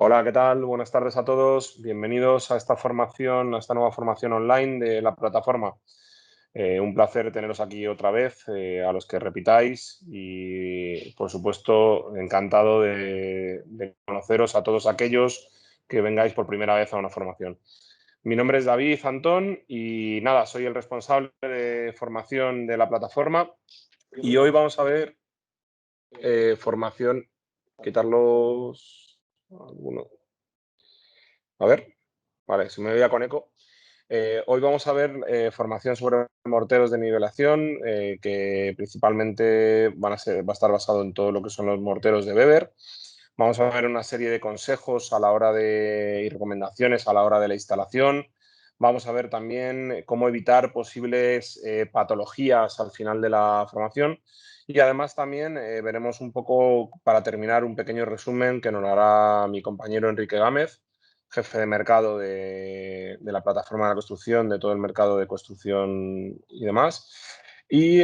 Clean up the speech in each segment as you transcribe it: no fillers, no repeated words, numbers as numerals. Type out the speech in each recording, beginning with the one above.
Hola, ¿qué tal? Buenas tardes a todos. Bienvenidos a esta formación, a esta nueva formación online de la plataforma. Un placer teneros aquí otra vez, a los que repitáis y, por supuesto, encantado de conoceros a todos aquellos que vengáis por primera vez a una formación. Mi nombre es David Antón y nada, soy el responsable de formación de la plataforma y hoy vamos a ver formación, quitarlos algunos. A ver, vale, si me veía con eco. Hoy vamos a ver formación sobre morteros de nivelación, que principalmente va a estar basado en todo lo que son los morteros de Weber. Vamos a ver una serie de consejos a la hora y recomendaciones a la hora de la instalación. Vamos a ver también cómo evitar posibles patologías al final de la formación. Y además también veremos un poco, para terminar, un pequeño resumen que nos hará mi compañero Enrique Gámez, jefe de mercado de la plataforma de la construcción, de todo el mercado de construcción y demás. Y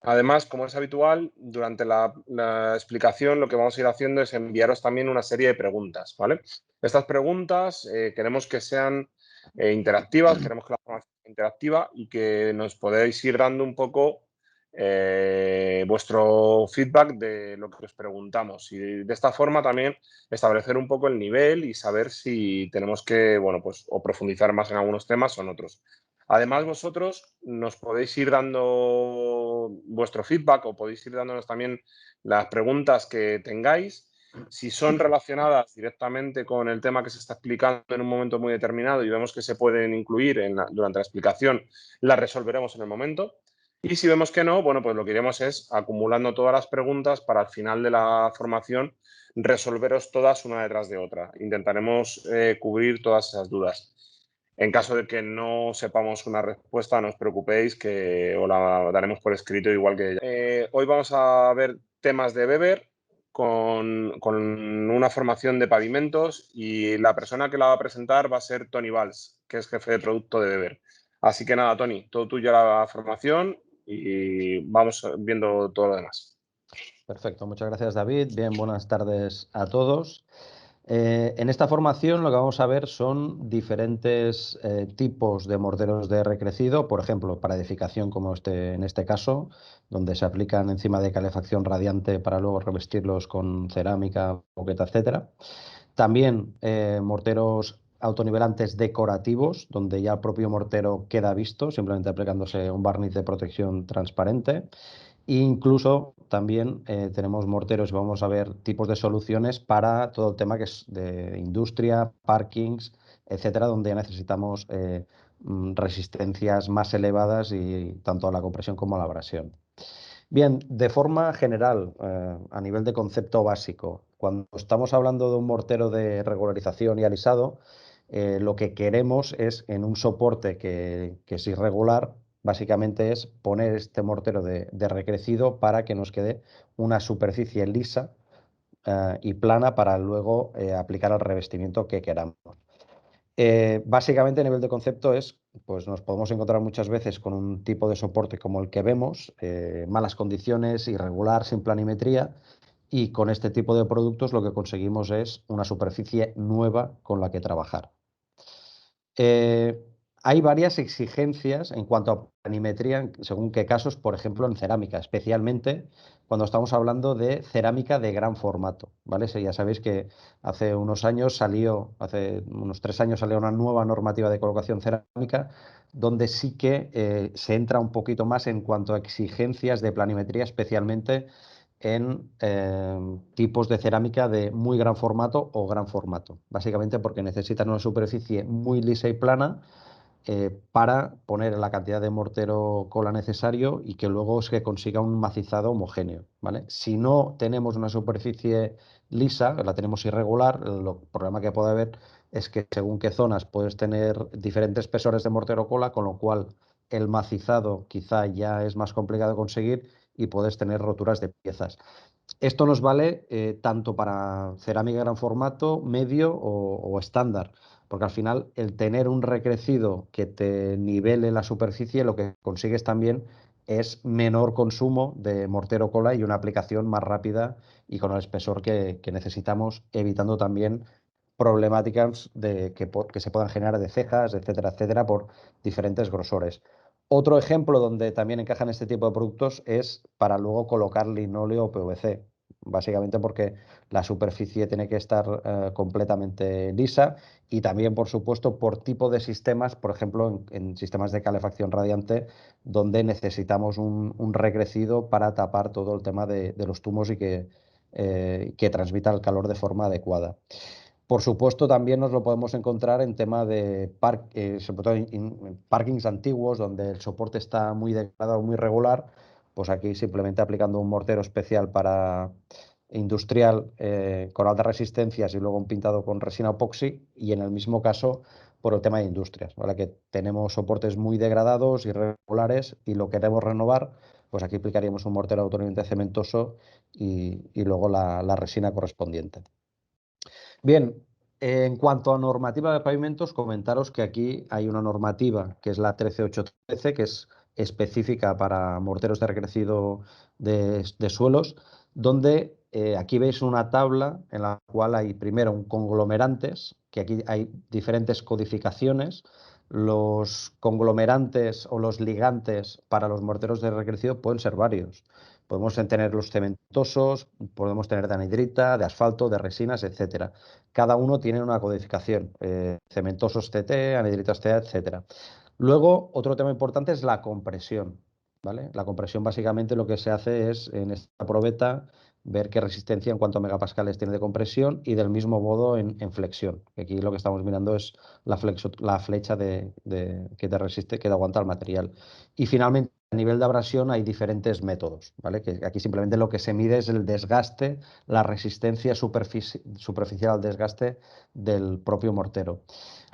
además, como es habitual, durante la explicación lo que vamos a ir haciendo es enviaros también una serie de preguntas, ¿vale? Estas preguntas queremos que sean interactivas, queremos que la formación sea interactiva y que nos podáis ir dando un poco vuestro feedback de lo que os preguntamos y de esta forma también establecer un poco el nivel y saber si tenemos que, bueno, pues o profundizar más en algunos temas o en otros. Además, vosotros nos podéis ir dando vuestro feedback o podéis ir dándonos también las preguntas que tengáis. Si son relacionadas directamente con el tema que se está explicando en un momento muy determinado y vemos que se pueden incluir durante la explicación, las resolveremos en el momento. Y si vemos que no, bueno, pues lo que iremos es acumulando todas las preguntas para al final de la formación resolveros todas una detrás de otra. Intentaremos cubrir todas esas dudas. En caso de que no sepamos una respuesta, no os preocupéis, que os la daremos por escrito igual que ella. Hoy vamos a ver temas de Weber con una formación de pavimentos y la persona que la va a presentar va a ser Tony Valls, que es jefe de producto de Weber. Así que nada, Tony, todo tuyo la formación y vamos viendo todo lo demás. Perfecto, muchas gracias David. Bien, buenas tardes a todos. En esta formación lo que vamos a ver son diferentes tipos de morteros de recrecido, por ejemplo, para edificación como en este caso, donde se aplican encima de calefacción radiante para luego revestirlos con cerámica, boqueta, etcétera. También morteros autonivelantes decorativos, donde ya el propio mortero queda visto, simplemente aplicándose un barniz de protección transparente. E incluso también tenemos morteros y vamos a ver tipos de soluciones para todo el tema que es de industria, parkings, etcétera, donde ya necesitamos resistencias más elevadas y tanto a la compresión como a la abrasión. Bien, de forma general, a nivel de concepto básico, cuando estamos hablando de un mortero de regularización y alisado, lo que queremos es en un soporte que es irregular, básicamente es poner este mortero de recrecido para que nos quede una superficie lisa y plana para luego aplicar el revestimiento que queramos. Básicamente, a nivel de concepto es, pues nos podemos encontrar muchas veces con un tipo de soporte como el que vemos, malas condiciones, irregular, sin planimetría, y con este tipo de productos lo que conseguimos es una superficie nueva con la que trabajar. Eh, Hay varias exigencias en cuanto a planimetría, según qué casos, por ejemplo, en cerámica, especialmente cuando estamos hablando de cerámica de gran formato, ¿vale? Ya sabéis que hace unos años hace unos 3 años salió una nueva normativa de colocación cerámica, donde sí que se entra un poquito más en cuanto a exigencias de planimetría, especialmente en tipos de cerámica de muy gran formato o gran formato, básicamente porque necesitan una superficie muy lisa y plana para poner la cantidad de mortero cola necesario y que luego se consiga un macizado homogéneo, ¿vale? Si no tenemos una superficie lisa, la tenemos irregular, el problema que puede haber es que según qué zonas puedes tener diferentes espesores de mortero cola, con lo cual el macizado quizá ya es más complicado de conseguir y puedes tener roturas de piezas. Esto nos vale tanto para cerámica gran formato, medio o estándar, porque al final el tener un recrecido que te nivele la superficie lo que consigues también es menor consumo de mortero cola y una aplicación más rápida y con el espesor que necesitamos, evitando también problemáticas que se puedan generar de cejas, etcétera, etcétera, por diferentes grosores. Otro ejemplo donde también encajan este tipo de productos es para luego colocar linóleo o PVC, básicamente porque la superficie tiene que estar completamente lisa y también, por supuesto, por tipo de sistemas, por ejemplo, en sistemas de calefacción radiante, donde necesitamos un recrecido para tapar todo el tema de los tumos y que transmita el calor de forma adecuada. Por supuesto, también nos lo podemos encontrar en tema de sobre todo en parkings antiguos, donde el soporte está muy degradado, muy regular, pues aquí simplemente aplicando un mortero especial para industrial con altas resistencias y luego un pintado con resina epoxi, y en el mismo caso por el tema de industrias, ¿vale? Que tenemos soportes muy degradados, irregulares y lo queremos renovar, pues aquí aplicaríamos un mortero autónomamente cementoso y luego la resina correspondiente. Bien, en cuanto a normativa de pavimentos, comentaros que aquí hay una normativa que es la 13813, que es específica para morteros de recrecido de suelos, donde aquí veis una tabla en la cual hay primero un conglomerantes, que aquí hay diferentes codificaciones. Los conglomerantes o los ligantes para los morteros de recrecido pueden ser varios. Podemos tener los cementosos, podemos tener de anhidrita, de asfalto, de resinas, etcétera. Cada uno tiene una codificación, cementosos CT, anhidritos CA, etcétera. Luego, otro tema importante es la compresión, ¿vale? La compresión básicamente lo que se hace es en esta probeta ver qué resistencia en cuanto a megapascales tiene de compresión y del mismo modo en flexión. Aquí lo que estamos mirando es la flecha que te resiste, que te aguanta el material. Y finalmente, a nivel de abrasión hay diferentes métodos, ¿vale? Que aquí simplemente lo que se mide es el desgaste, la resistencia superficial al desgaste del propio mortero.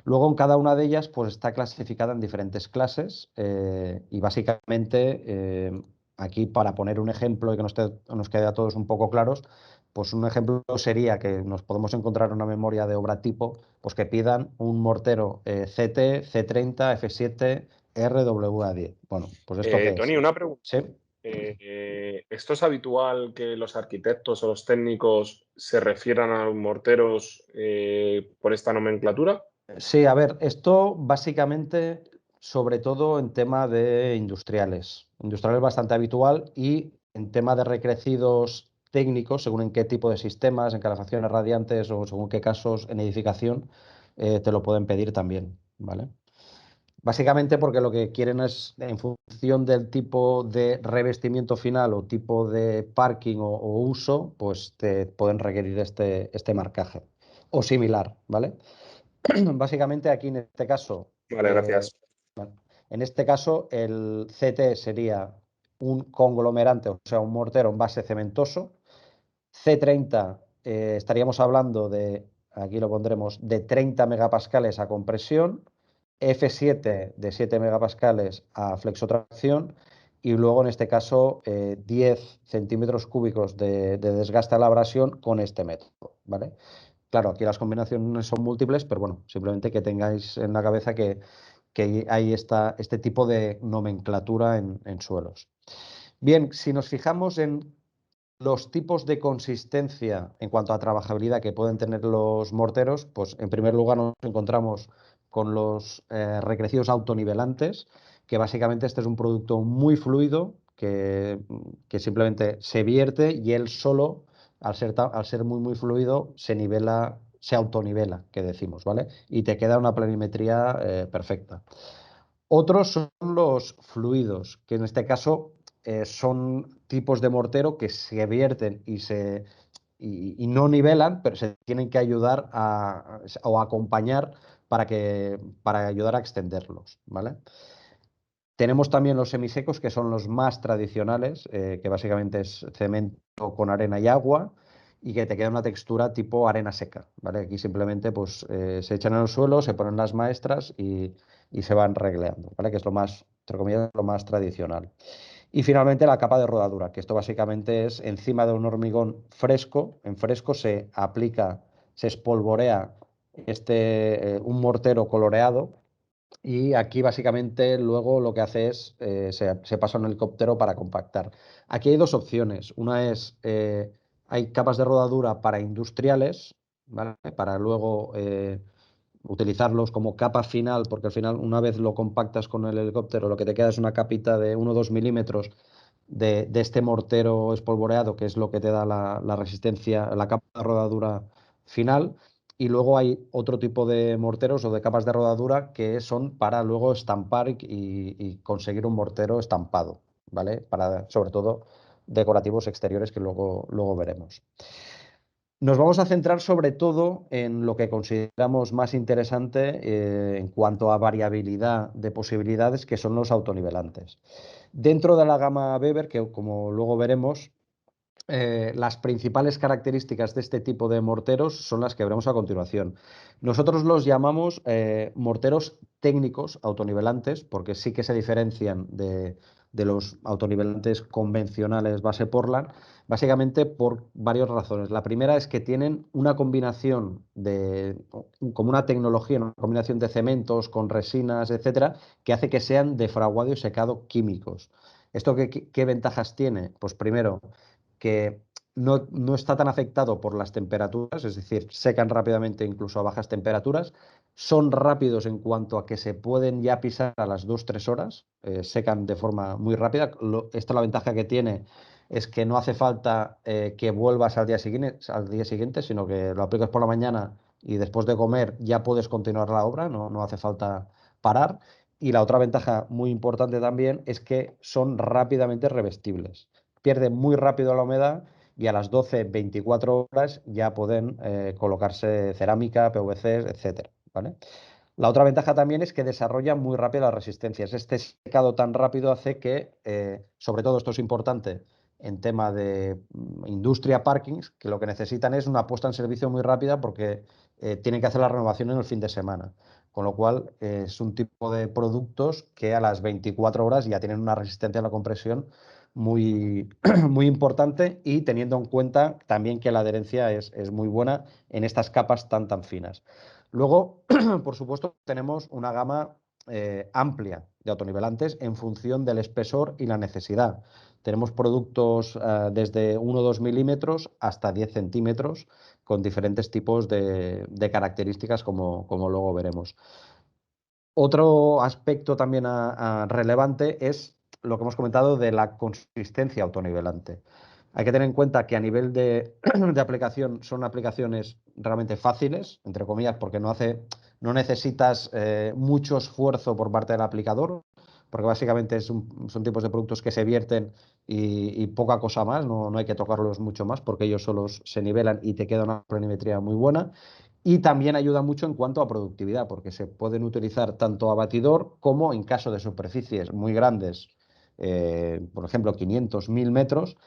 Luego en cada una de ellas pues está clasificada en diferentes clases y básicamente aquí para poner un ejemplo y que nos quede a todos un poco claros, pues un ejemplo sería que nos podemos encontrar una memoria de obra tipo pues que pidan un mortero CT, C30, F7, RWA10. Bueno, pues ¿esto qué es? Tony, una pregunta. ¿Sí? ¿Esto es habitual que los arquitectos o los técnicos se refieran a los morteros por esta nomenclatura? Sí, a ver, esto básicamente, sobre todo en tema de industriales. Industrial es bastante habitual y en tema de recrecidos técnicos, según en qué tipo de sistemas, en calefacciones radiantes o según qué casos en edificación, te lo pueden pedir también, ¿vale? Básicamente porque lo que quieren es, en función del tipo de revestimiento final o tipo de parking o uso, pues te pueden requerir este marcaje o similar, ¿vale? Básicamente aquí en este caso, Vale, gracias. bueno, en este caso el CT sería un conglomerante, o sea, un mortero en base cementoso. C30 estaríamos hablando de, aquí lo pondremos, de 30 megapascales a compresión, F7 de 7 megapascales a flexotracción y luego en este caso 10 centímetros cúbicos de desgaste a la abrasión con este método, ¿vale? Claro, aquí las combinaciones son múltiples, pero bueno, simplemente que tengáis en la cabeza que hay este tipo de nomenclatura en suelos. Bien, si nos fijamos en los tipos de consistencia en cuanto a trabajabilidad que pueden tener los morteros, pues en primer lugar nos encontramos con los recrecidos autonivelantes, que básicamente este es un producto muy fluido que simplemente se vierte y él solo, al ser muy, muy fluido, se nivela, se autonivela, que decimos, ¿vale? Y te queda una planimetría perfecta. Otros son los fluidos, que en este caso son tipos de mortero que se vierten y no nivelan, pero se tienen que ayudar o acompañar para ayudar a extenderlos, ¿vale? Tenemos también los semisecos, que son los más tradicionales, que básicamente es cemento con arena y agua y que te queda una textura tipo arena seca, ¿vale? Aquí simplemente pues, se echan en el suelo, se ponen las maestras y se van regleando, ¿vale? Que es lo más, entre comillas, lo más tradicional. Y finalmente la capa de rodadura, que esto básicamente es encima de un hormigón fresco, en fresco se aplica, se espolvorea un mortero coloreado y aquí básicamente luego lo que hace es, se pasa a un helicóptero para compactar. Aquí hay dos opciones. Una es, hay capas de rodadura para industriales, ¿vale? Para luego utilizarlos como capa final, porque al final una vez lo compactas con el helicóptero, lo que te queda es una capita de 1 o 2 milímetros de este mortero espolvoreado, que es lo que te da la resistencia, la capa de rodadura final. Y luego hay otro tipo de morteros o de capas de rodadura que son para luego estampar y conseguir un mortero estampado, ¿vale? Para, sobre todo, decorativos exteriores que luego veremos. Nos vamos a centrar sobre todo en lo que consideramos más interesante en cuanto a variabilidad de posibilidades, que son los autonivelantes. Dentro de la gama Weber, que como luego veremos, las principales características de este tipo de morteros son las que veremos a continuación. Nosotros los llamamos morteros técnicos autonivelantes, porque sí que se diferencian de los autonivelantes convencionales base Portland, básicamente por varias razones. La primera es que tienen una combinación como una tecnología, una combinación de cementos con resinas, etcétera, que hace que sean de fraguado y secado químicos. ¿Esto qué ventajas tiene? Pues primero, que no está tan afectado por las temperaturas, es decir, secan rápidamente incluso a bajas temperaturas, son rápidos en cuanto a que se pueden ya pisar a las 2 o 3 horas, secan de forma muy rápida. Esta la ventaja que tiene es que no hace falta que vuelvas al día siguiente, sino que lo aplicas por la mañana y después de comer ya puedes continuar la obra, no hace falta parar. Y la otra ventaja muy importante también es que son rápidamente revestibles, pierden muy rápido la humedad y a las 12-24 horas ya pueden colocarse cerámica, PVC, etcétera, ¿vale? La otra ventaja también es que desarrollan muy rápido las resistencias. Este secado tan rápido hace que, sobre todo esto es importante en tema de industria parkings, que lo que necesitan es una puesta en servicio muy rápida porque tienen que hacer la renovación en el fin de semana. Con lo cual, es un tipo de productos que a las 24 horas ya tienen una resistencia a la compresión muy, muy importante y teniendo en cuenta también que la adherencia es muy buena en estas capas tan finas. Luego, por supuesto, tenemos una gama amplia de autonivelantes en función del espesor y la necesidad. Tenemos productos desde 1 o 2 milímetros hasta 10 centímetros con diferentes tipos de características, como luego veremos. Otro aspecto también relevante es lo que hemos comentado de la consistencia autonivelante. Hay que tener en cuenta que a nivel de aplicación son aplicaciones realmente fáciles, entre comillas, porque no necesitas mucho esfuerzo por parte del aplicador, porque básicamente son tipos de productos que se vierten y poca cosa más, no hay que tocarlos mucho más porque ellos solos se nivelan y te queda una planimetría muy buena. Y también ayuda mucho en cuanto a productividad, porque se pueden utilizar tanto a batidor como en caso de superficies muy grandes, por ejemplo 500-1000 metros,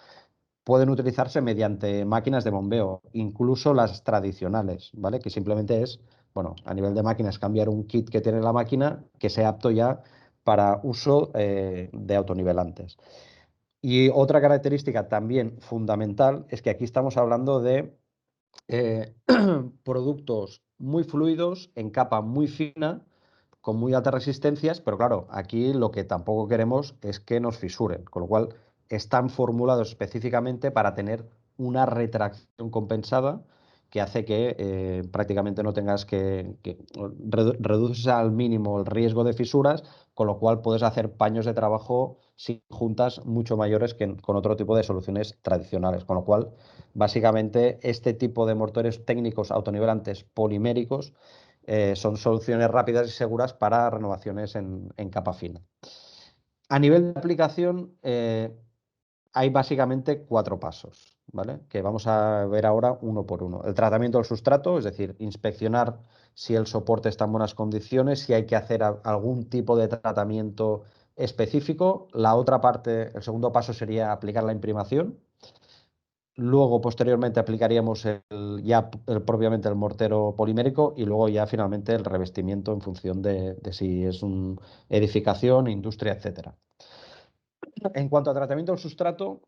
pueden utilizarse mediante máquinas de bombeo, incluso las tradicionales, ¿vale? Que simplemente es, bueno, a nivel de máquinas, cambiar un kit que tiene la máquina que sea apto ya para uso de autonivelantes. Y otra característica también fundamental es que aquí estamos hablando de eh, productos muy fluidos, en capa muy fina, con muy altas resistencias, pero claro, aquí lo que tampoco queremos es que nos fisuren, con lo cual están formulados específicamente para tener una retracción compensada que hace que prácticamente no tengas reduces al mínimo el riesgo de fisuras, con lo cual puedes hacer paños de trabajo sin juntas mucho mayores que con otro tipo de soluciones tradicionales, con lo cual básicamente, este tipo de motores técnicos autonivelantes poliméricos son soluciones rápidas y seguras para renovaciones en capa fina. A nivel de aplicación, hay básicamente 4 pasos, ¿vale? Que vamos a ver ahora uno por uno. El tratamiento del sustrato, es decir, inspeccionar si el soporte está en buenas condiciones, si hay que hacer algún tipo de tratamiento específico. La otra parte, el segundo paso sería aplicar la imprimación. Luego, posteriormente, aplicaríamos propiamente el mortero polimérico y luego ya finalmente el revestimiento en función de si es una edificación, industria, etcétera. En cuanto a tratamiento del sustrato,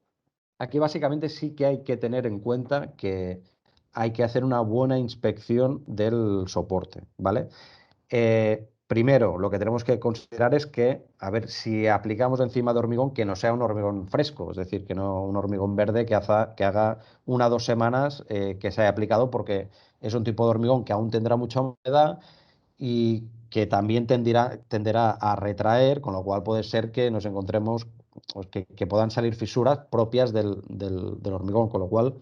aquí básicamente sí que hay que tener en cuenta que hay que hacer una buena inspección del soporte, ¿vale? primero, lo que tenemos que considerar es que, a ver, si aplicamos encima de hormigón, que no sea un hormigón fresco, es decir, que no un hormigón verde que haga 1 o 2 semanas que se haya aplicado, porque es un tipo de hormigón que aún tendrá mucha humedad y que también tenderá a retraer, con lo cual puede ser que nos encontremos, pues, que puedan salir fisuras propias del hormigón, con lo cual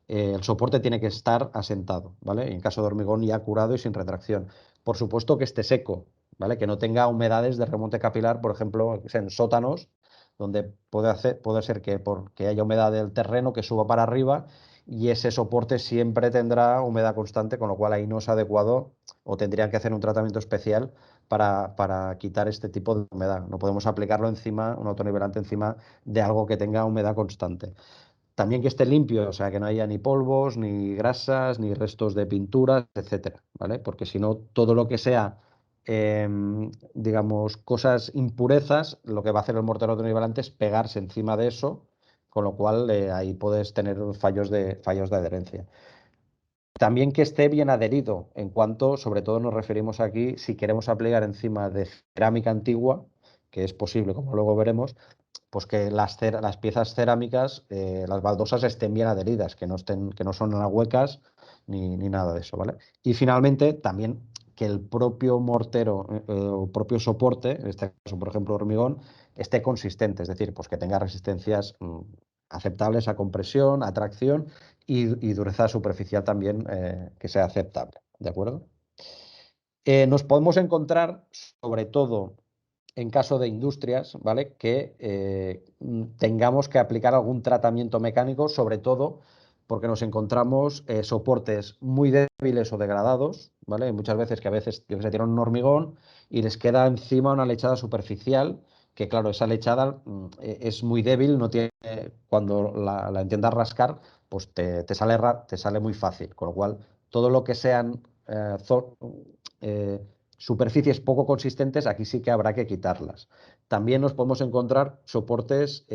el soporte tiene que estar asentado, ¿vale? En caso de hormigón ya curado y sin retracción. Por supuesto que esté seco, ¿vale? Que no tenga humedades de remonte capilar, por ejemplo, en sótanos, donde puede ser que haya humedad del terreno que suba para arriba y ese soporte siempre tendrá humedad constante, con lo cual ahí no es adecuado o tendrían que hacer un tratamiento especial para quitar este tipo de humedad. No podemos aplicarlo encima, un autonivelante encima de algo que tenga humedad constante. También que esté limpio, o sea, que no haya ni polvos, ni grasas, ni restos de pinturas, etcétera, ¿vale? Porque si no, todo lo que sea, digamos, cosas impurezas, lo que va a hacer el mortero autonivelante es pegarse encima de eso, con lo cual ahí puedes tener fallos de adherencia. También que esté bien adherido, en cuanto, sobre todo nos referimos aquí, si queremos aplicar encima de cerámica antigua, que es posible, como luego veremos, pues que las piezas cerámicas, las baldosas estén bien adheridas, que no son nada huecas ni nada de eso, ¿vale? Y finalmente, también que el propio mortero o propio soporte, en este caso, por ejemplo, hormigón, esté consistente, es decir, pues que tenga resistencias aceptables a compresión, a tracción y dureza superficial también que sea aceptable, ¿de acuerdo? Nos podemos encontrar, sobre todo en caso de industrias, ¿vale? Que tengamos que aplicar algún tratamiento mecánico, sobre todo porque nos encontramos soportes muy débiles o degradados, ¿vale? Muchas veces que yo que sé, tiran un hormigón y les queda encima una lechada superficial, que claro, esa lechada es muy débil, no tiene, cuando la intentas rascar, pues te sale muy fácil, con lo cual todo lo que sean eh, superficies poco consistentes, aquí sí que habrá que quitarlas. También nos podemos encontrar soportes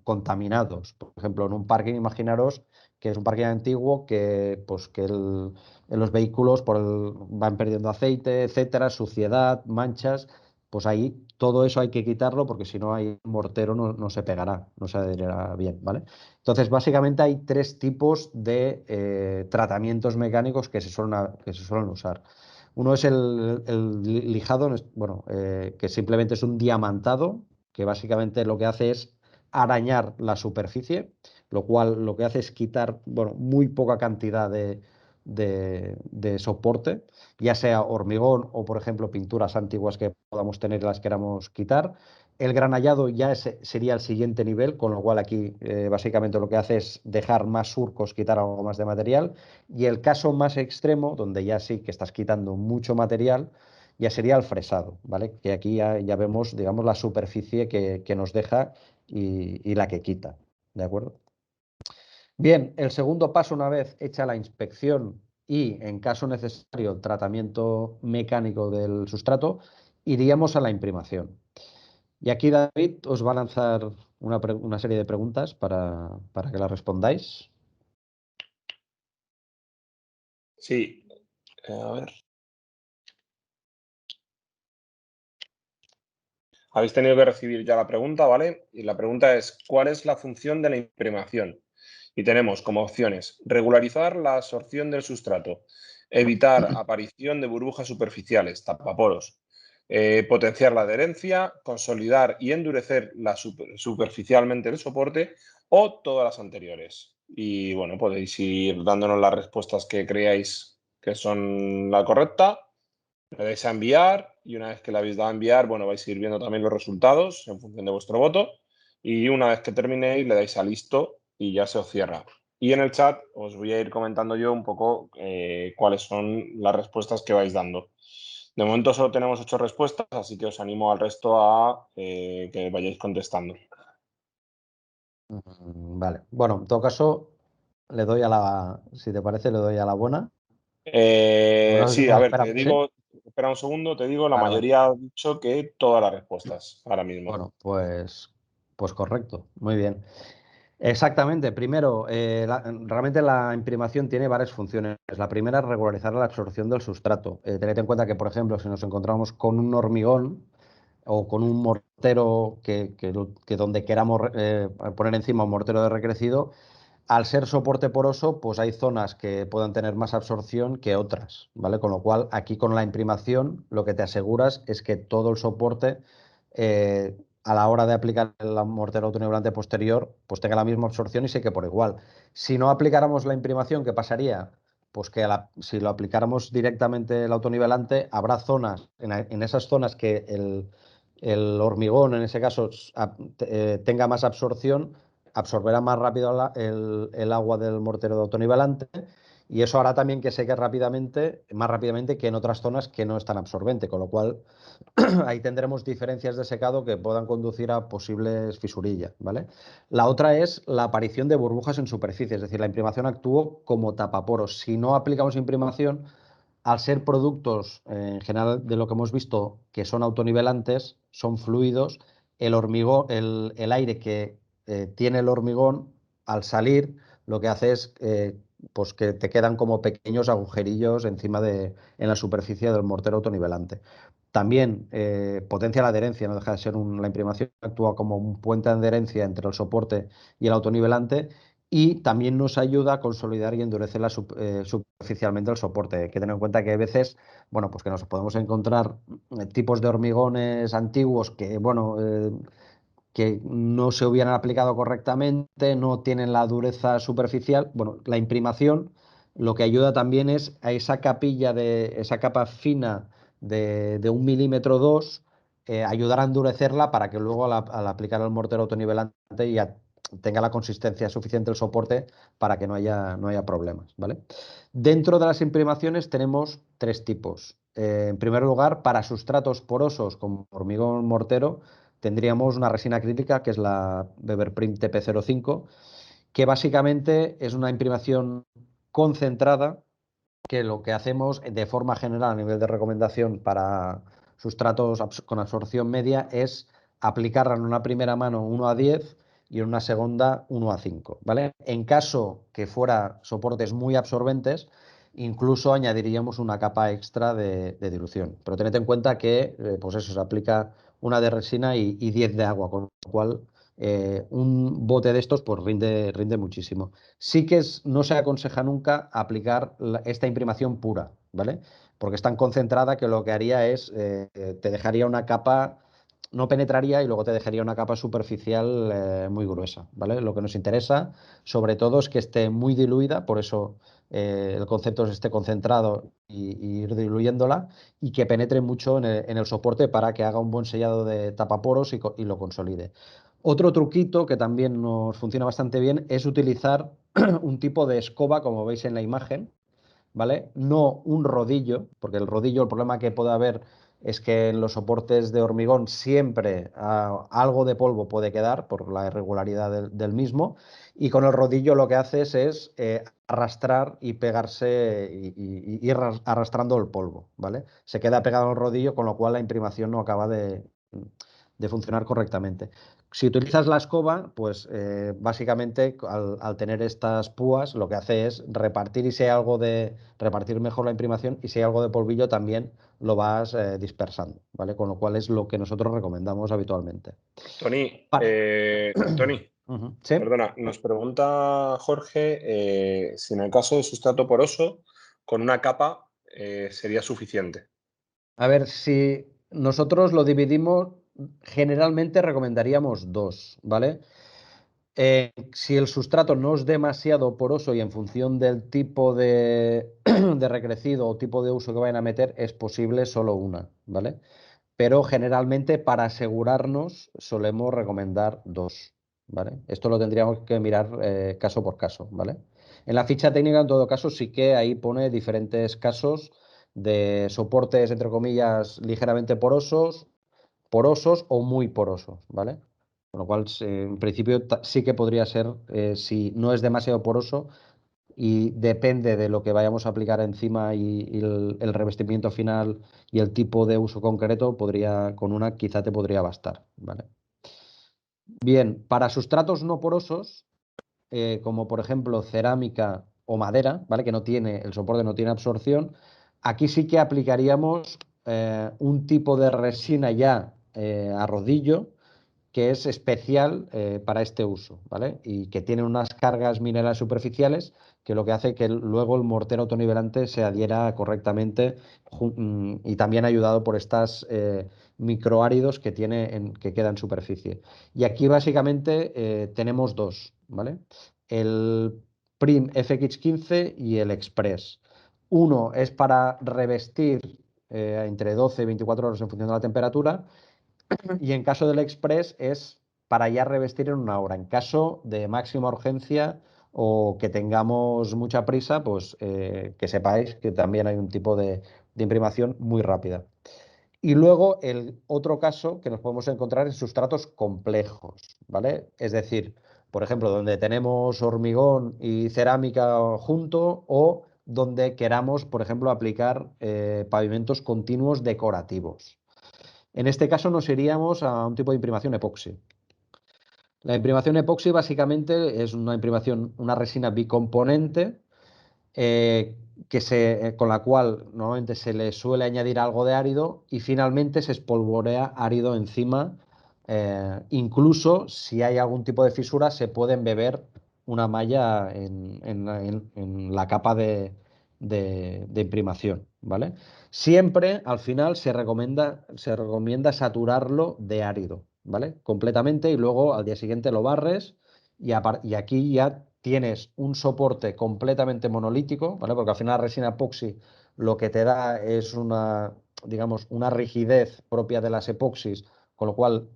contaminados. Por ejemplo, en un parking, imaginaros que es un parking antiguo que, pues, en los vehículos van perdiendo aceite, etcétera, suciedad, manchas. Pues ahí todo eso hay que quitarlo porque si no, hay mortero no se pegará, no se adherirá bien, ¿vale? Entonces, básicamente hay 3 tipos de tratamientos mecánicos que se suelen usar. Uno es el lijado, bueno, que simplemente es un diamantado, que básicamente lo que hace es arañar la superficie, lo cual lo que hace es quitar, bueno, muy poca cantidad de soporte, ya sea hormigón o, por ejemplo, pinturas antiguas que podamos tener y las queramos quitar. El granallado ya sería el siguiente nivel, con lo cual aquí básicamente lo que hace es dejar más surcos, quitar algo más de material. Y el caso más extremo, donde ya sí que estás quitando mucho material, ya sería el fresado, ¿vale? Que aquí ya vemos, digamos, la superficie que nos deja y la que quita, ¿de acuerdo? Bien, el segundo paso, una vez hecha la inspección y, en caso necesario, el tratamiento mecánico del sustrato, iríamos a la imprimación. Y aquí David os va a lanzar una serie de preguntas para que las respondáis. Sí, a ver. Habéis tenido que recibir ya la pregunta, ¿vale? Y la pregunta es, ¿cuál es la función de la imprimación? Y tenemos como opciones regularizar la absorción del sustrato, evitar aparición de burbujas superficiales, tapaporos, potenciar la adherencia, consolidar y endurecer superficialmente el soporte o todas las anteriores. Y bueno, podéis ir dándonos las respuestas que creáis que son la correcta. Le dais a enviar y una vez que le habéis dado a enviar, bueno, vais a ir viendo también los resultados en función de vuestro voto. Y una vez que terminéis, le dais a listo y ya se os cierra. Y en el chat os voy a ir comentando yo un poco cuáles son las respuestas que vais dando. De momento solo tenemos 8 respuestas, así que os animo al resto a que vayáis contestando. Vale. Bueno, en todo caso, si te parece, le doy a la buena. Sí, a Bueno, ver, espera, te ¿sí? digo, espera un segundo, te digo, la Vale, vale. mayoría ha dicho que todas las respuestas ahora mismo. Bueno, pues correcto. Muy bien. Exactamente. Primero, realmente la imprimación tiene varias funciones. La primera es regularizar la absorción del sustrato. Tened en cuenta que, por ejemplo, si nos encontramos con un hormigón o con un mortero que donde queramos poner encima un mortero de recrecido, al ser soporte poroso, pues hay zonas que puedan tener más absorción que otras, ¿vale? Con lo cual, aquí con la imprimación, lo que te aseguras es que todo el soporte, a la hora de aplicar el mortero autonivelante posterior, pues tenga la misma absorción y seque por igual. Si no aplicáramos la imprimación, ¿qué pasaría? Pues que si lo aplicáramos directamente el autonivelante, habrá zonas, en esas zonas que el hormigón, en ese caso, tenga más absorción, absorberá más rápido el agua del mortero de autonivelante y eso hará también que seque rápidamente, más rápidamente que en otras zonas que no están absorbente, con lo cual ahí tendremos diferencias de secado que puedan conducir a posibles fisurillas, ¿vale? La otra es la aparición de burbujas en superficie, es decir, la imprimación actúa como tapaporos. Si no aplicamos imprimación, al ser productos en general de lo que hemos visto que son autonivelantes, son fluidos, el hormigón, el aire que tiene el hormigón al salir lo que hace es pues que te quedan como pequeños agujerillos en la superficie del mortero autonivelante. También potencia la adherencia, no deja de ser la imprimación actúa como un puente de adherencia entre el soporte y el autonivelante y también nos ayuda a consolidar y endurecer superficialmente el soporte. Hay que tener en cuenta que hay veces, bueno, pues que nos podemos encontrar tipos de hormigones antiguos que, bueno, que no se hubieran aplicado correctamente, no tienen la dureza superficial. Bueno, la imprimación lo que ayuda también es a esa esa capa fina de 1 milímetro 2, ayudar a endurecerla para que luego al aplicar el mortero autonivelante ya tenga la consistencia suficiente el soporte para que no haya problemas, ¿vale? Dentro de las imprimaciones tenemos tres tipos. En primer lugar, para sustratos porosos como hormigón mortero, tendríamos una resina acrílica que es la Beverprint TP05, que básicamente es una imprimación concentrada que lo que hacemos de forma general a nivel de recomendación para sustratos con absorción media es aplicarla en una primera mano 1:10 y en una segunda 1:5, ¿vale? En caso que fuera soportes muy absorbentes, incluso añadiríamos una capa extra de dilución. Pero tened en cuenta que pues eso, se aplica una de resina y 10 de agua, con lo cual un bote de estos pues rinde muchísimo. Sí que no se aconseja nunca aplicar esta imprimación pura, ¿vale? Porque es tan concentrada que lo que haría es, te dejaría una capa, no penetraría y luego te dejaría una capa superficial muy gruesa, ¿vale? Lo que nos interesa, sobre todo, es que esté muy diluida, por eso el concepto es esté concentrado y ir diluyéndola y que penetre mucho en el soporte para que haga un buen sellado de tapaporos y lo consolide. Otro truquito que también nos funciona bastante bien es utilizar un tipo de escoba, como veis en la imagen, ¿vale? No un rodillo, porque el rodillo, el problema que puede haber es que en los soportes de hormigón siempre algo de polvo puede quedar por la irregularidad del mismo, y con el rodillo lo que haces es arrastrar y pegarse y ir arrastrando el polvo, ¿vale? Se queda pegado al rodillo, con lo cual la imprimación no acaba de funcionar correctamente. Si utilizas la escoba, pues básicamente al tener estas púas lo que hace es repartir y si hay algo repartir mejor la imprimación y si hay algo de polvillo también lo vas dispersando, ¿vale? Con lo cual es lo que nosotros recomendamos habitualmente. Vale. Tony, ¿Sí? perdona, nos pregunta Jorge si en el caso de sustrato poroso, con una capa sería suficiente. A ver, si nosotros lo dividimos, generalmente recomendaríamos dos, ¿vale? Si el sustrato no es demasiado poroso y en función del tipo de recrecido o tipo de uso que vayan a meter, es posible solo una, ¿vale? Pero generalmente para asegurarnos solemos recomendar dos, ¿vale? Esto lo tendríamos que mirar caso por caso, ¿vale? En la ficha técnica, en todo caso, sí que ahí pone diferentes casos de soportes, entre comillas, ligeramente porosos o muy porosos, ¿vale? Con lo cual, en principio, sí que podría ser, si no es demasiado poroso y depende de lo que vayamos a aplicar encima y el revestimiento final y el tipo de uso concreto, con una quizá te podría bastar, ¿vale? Bien, para sustratos no porosos, como por ejemplo cerámica o madera, ¿vale? Que no tiene, el soporte no tiene absorción, aquí sí que aplicaríamos un tipo de resina ya a rodillo que es especial para este uso, ¿vale? Y que tiene unas cargas minerales superficiales que lo que hace que luego el mortero autonivelante se adhiera correctamente y también ayudado por estas microáridos que tiene que queda en superficie. Y aquí básicamente tenemos dos, ¿vale? El Prim FX15 y el Express. Uno es para revestir entre 12 y 24 horas en función de la temperatura y en caso del Express es para ya revestir en una hora. En caso de máxima urgencia o que tengamos mucha prisa, pues que sepáis que también hay un tipo de imprimación muy rápida. Y luego el otro caso que nos podemos encontrar en sustratos complejos, ¿vale? Es decir, por ejemplo, donde tenemos hormigón y cerámica junto o donde queramos, por ejemplo, aplicar pavimentos continuos decorativos. En este caso nos iríamos a un tipo de imprimación epoxi. La imprimación epoxi básicamente es una imprimación, una resina bicomponente con la cual normalmente se le suele añadir algo de árido y finalmente se espolvorea árido encima. Incluso si hay algún tipo de fisura se puede embeber una malla en la capa de imprimación, ¿vale? Siempre al final se recomienda saturarlo de árido, ¿vale? Completamente y luego al día siguiente lo barres y aquí ya tienes un soporte completamente monolítico, ¿vale? Porque al final la resina epoxi lo que te da es una, digamos, una rigidez propia de las epoxis, con lo cual,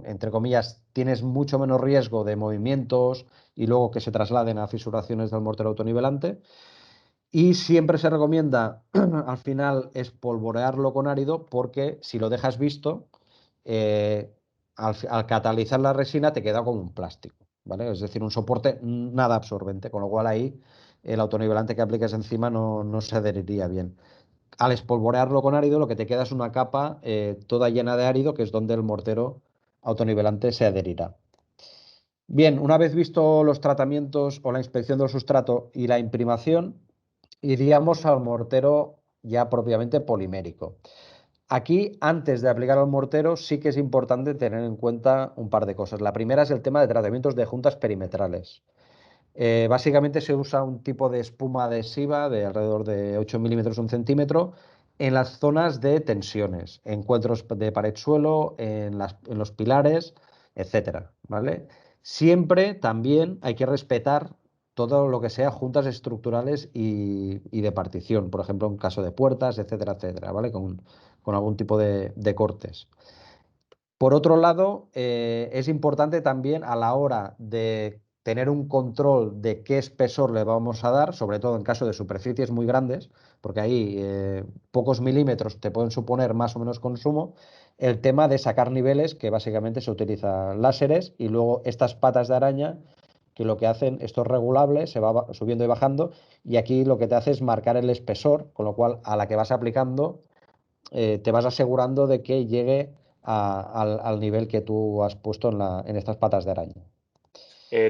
entre comillas, tienes mucho menos riesgo de movimientos y luego que se trasladen a fisuraciones del mortero autonivelante. Y siempre se recomienda al final espolvorearlo con árido porque si lo dejas visto, eh, al catalizar la resina te queda como un plástico, ¿vale? Es decir, un soporte nada absorbente, con lo cual ahí el autonivelante que apliques encima no se adheriría bien. Al espolvorearlo con árido, lo que te queda es una capa toda llena de árido, que es donde el mortero autonivelante se adherirá. Bien, una vez visto los tratamientos o la inspección del sustrato y la imprimación, iríamos al mortero ya propiamente polimérico. Aquí, antes de aplicar al mortero, sí que es importante tener en cuenta un par de cosas. La primera es el tema de tratamientos de juntas perimetrales. Básicamente se usa un tipo de espuma adhesiva de alrededor de 8 milímetros, 1 centímetro, en las zonas de tensiones, encuentros de pared-suelo, en los pilares, etcétera, ¿vale? Siempre también hay que respetar todo lo que sea juntas estructurales y de partición, por ejemplo, en caso de puertas, etcétera, etcétera, ¿vale? Con algún tipo de cortes. Por otro lado, es importante también a la hora de tener un control de qué espesor le vamos a dar, sobre todo en caso de superficies muy grandes, porque ahí pocos milímetros te pueden suponer más o menos consumo, el tema de sacar niveles, que básicamente se utiliza láseres y luego estas patas de araña, que lo que hacen, esto es regulable, se va subiendo y bajando, y aquí lo que te hace es marcar el espesor, con lo cual a la que vas aplicando te vas asegurando de que llegue al nivel que tú has puesto en estas patas de araña.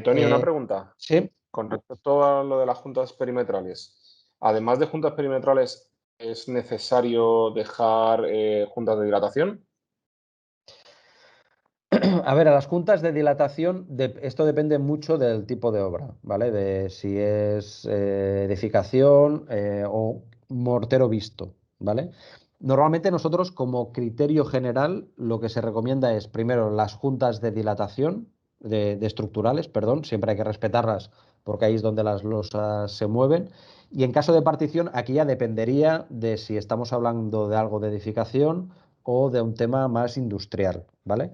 Tony, una Eh, pregunta. sí, Con respecto a lo de las juntas perimetrales, además de juntas perimetrales, ¿es necesario dejar juntas de dilatación? a ver, a las juntas de dilatación, esto depende mucho del tipo de obra, ¿vale? De si es edificación o mortero visto, ¿vale? Normalmente nosotros como criterio general lo que se recomienda es primero las juntas de dilatación, de estructurales, perdón, siempre hay que respetarlas porque ahí es donde las losas se mueven. Y en caso de partición, aquí ya dependería de si estamos hablando de algo de edificación o de un tema más industrial, ¿vale?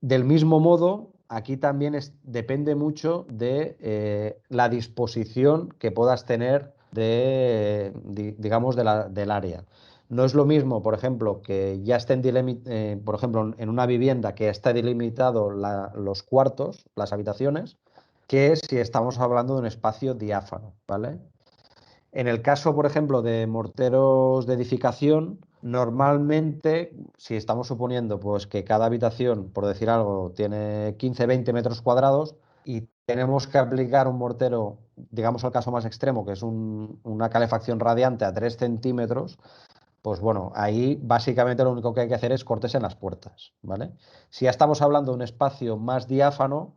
Del mismo modo, aquí también depende mucho de la disposición que puedas tener digamos, del área. No es lo mismo, por ejemplo, que ya estén por ejemplo, en una vivienda que está delimitado los cuartos, las habitaciones, que si estamos hablando de un espacio diáfano, ¿vale? En el caso, por ejemplo, de morteros de edificación, normalmente, si estamos suponiendo pues, que cada habitación, por decir algo, tiene 15-20 metros cuadrados y tenemos que aplicar un mortero, digamos el caso más extremo, que es una calefacción radiante a 3 centímetros, pues bueno, ahí básicamente lo único que hay que hacer es cortes en las puertas, ¿vale? Si ya estamos hablando de un espacio más diáfano,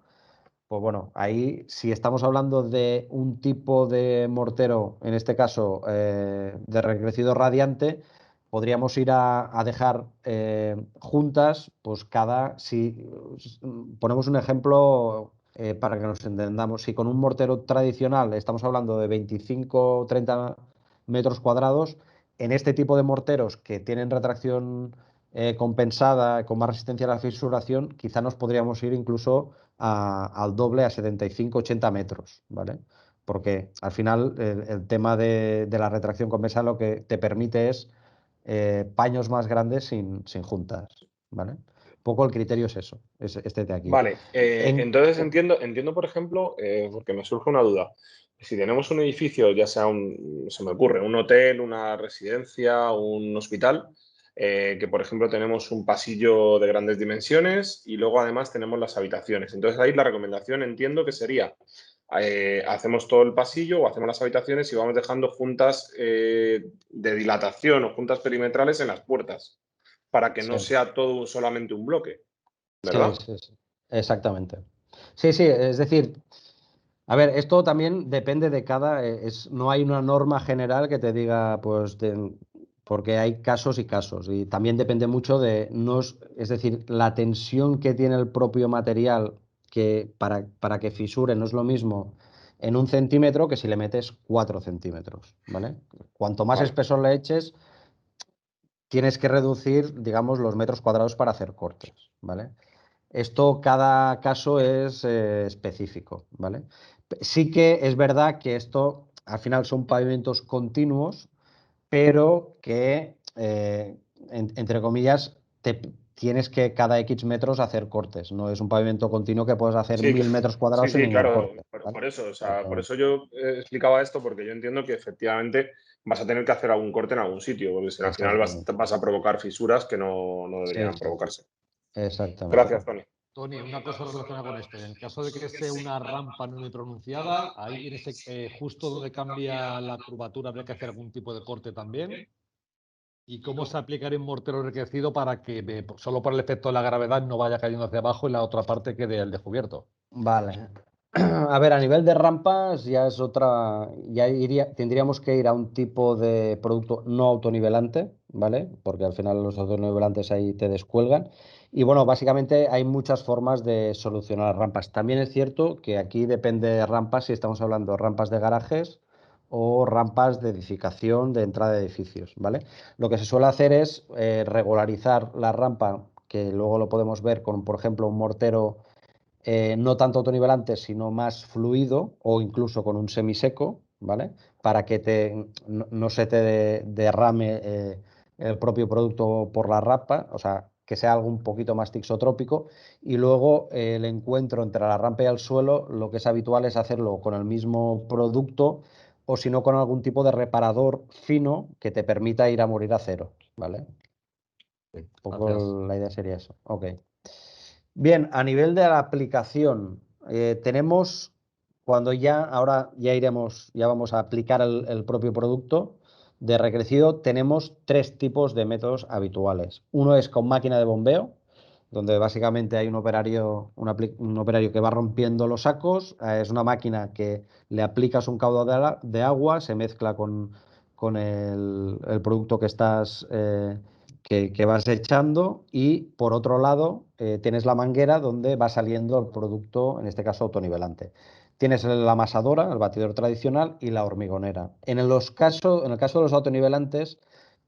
pues bueno, ahí si estamos hablando de un tipo de mortero, en este caso de recrecido radiante, podríamos ir a dejar juntas, pues si ponemos un ejemplo para que nos entendamos, si con un mortero tradicional estamos hablando de 25 o 30 metros cuadrados, en este tipo de morteros que tienen retracción compensada, con más resistencia a la fisuración, quizá nos podríamos ir incluso al doble, a 75-80 metros, ¿vale? Porque al final el tema de la retracción compensada lo que te permite es paños más grandes sin juntas, ¿vale? Un poco el criterio es eso, es este de aquí. Vale, entonces entiendo, por ejemplo, porque me surge una duda. Si tenemos un edificio, ya sea se me ocurre, un hotel, una residencia, un hospital, que por ejemplo tenemos un pasillo de grandes dimensiones y luego además tenemos las habitaciones. Entonces ahí la recomendación entiendo que sería, hacemos todo el pasillo o hacemos las habitaciones y vamos dejando juntas de dilatación o juntas perimetrales en las puertas, para que no Sí, sea todo solamente un bloque, sí, ¿verdad? sí, sí, exactamente. Sí, sí, es decir, a ver, esto también depende de no hay una norma general que te diga, pues, porque hay casos y casos, y también depende mucho es decir, la tensión que tiene el propio material para que fisure no es lo mismo en 1 centímetro que si le metes 4 centímetros, ¿vale? Cuanto más Vale. espesor le eches, tienes que reducir, digamos, los metros cuadrados para hacer cortes, ¿vale? Esto, cada caso es específico, ¿vale? Sí que es verdad que esto al final son pavimentos continuos, pero que, entre comillas, tienes que cada X metros hacer cortes. No es un pavimento continuo que puedes hacer Sí, 1000 metros sí, cuadrados sin sí, ningún claro, corte, por, ¿vale? por eso, o sea, por Exactamente. eso yo explicaba esto, porque yo entiendo que efectivamente vas a tener que hacer algún corte en algún sitio, porque si no, al final Exactamente. vas a provocar fisuras que no Sí, deberían sí, provocarse. exactamente. Gracias, Tony. Tony, una cosa relacionada con esto. En el caso de que sea una rampa no muy pronunciada, ahí en ese, justo donde cambia la curvatura, habría que hacer algún tipo de corte también. ¿Y cómo se aplicaría un mortero enriquecido para que solo por el efecto de la gravedad no vaya cayendo hacia abajo y la otra parte quede al descubierto? Vale. A ver, a nivel de rampas ya es otra, tendríamos que ir a un tipo de producto no autonivelante, ¿vale? Porque al final los autonivelantes ahí te descuelgan. Y bueno, básicamente hay muchas formas de solucionar las rampas. También es cierto que aquí depende de rampas, si estamos hablando de rampas de garajes o rampas de edificación, de entrada de edificios, ¿vale? Lo que se suele hacer es regularizar la rampa, que luego lo podemos ver con, por ejemplo, un mortero no tanto autonivelante, sino más fluido o incluso con un semiseco, ¿vale? Para que no se te derrame el propio producto por la rampa, o sea, que sea algo un poquito más tixotrópico. Y luego el encuentro entre la rampa y el suelo, lo que es habitual es hacerlo con el mismo producto o si no con algún tipo de reparador fino que te permita ir a morir a cero, ¿vale? Un Gracias. poco la idea sería eso. Ok. Bien, a nivel de la aplicación, tenemos, ahora ya iremos, ya vamos a aplicar el propio producto de recrecido, tenemos tres tipos de métodos habituales. Uno es con máquina de bombeo, donde básicamente hay un operario que va rompiendo los sacos, es una máquina que le aplicas un caudal de agua, se mezcla con el producto que vas echando y por otro lado tienes la manguera donde va saliendo el producto, en este caso autonivelante. Tienes la amasadora, el batidor tradicional y la hormigonera. En el caso de los autonivelantes,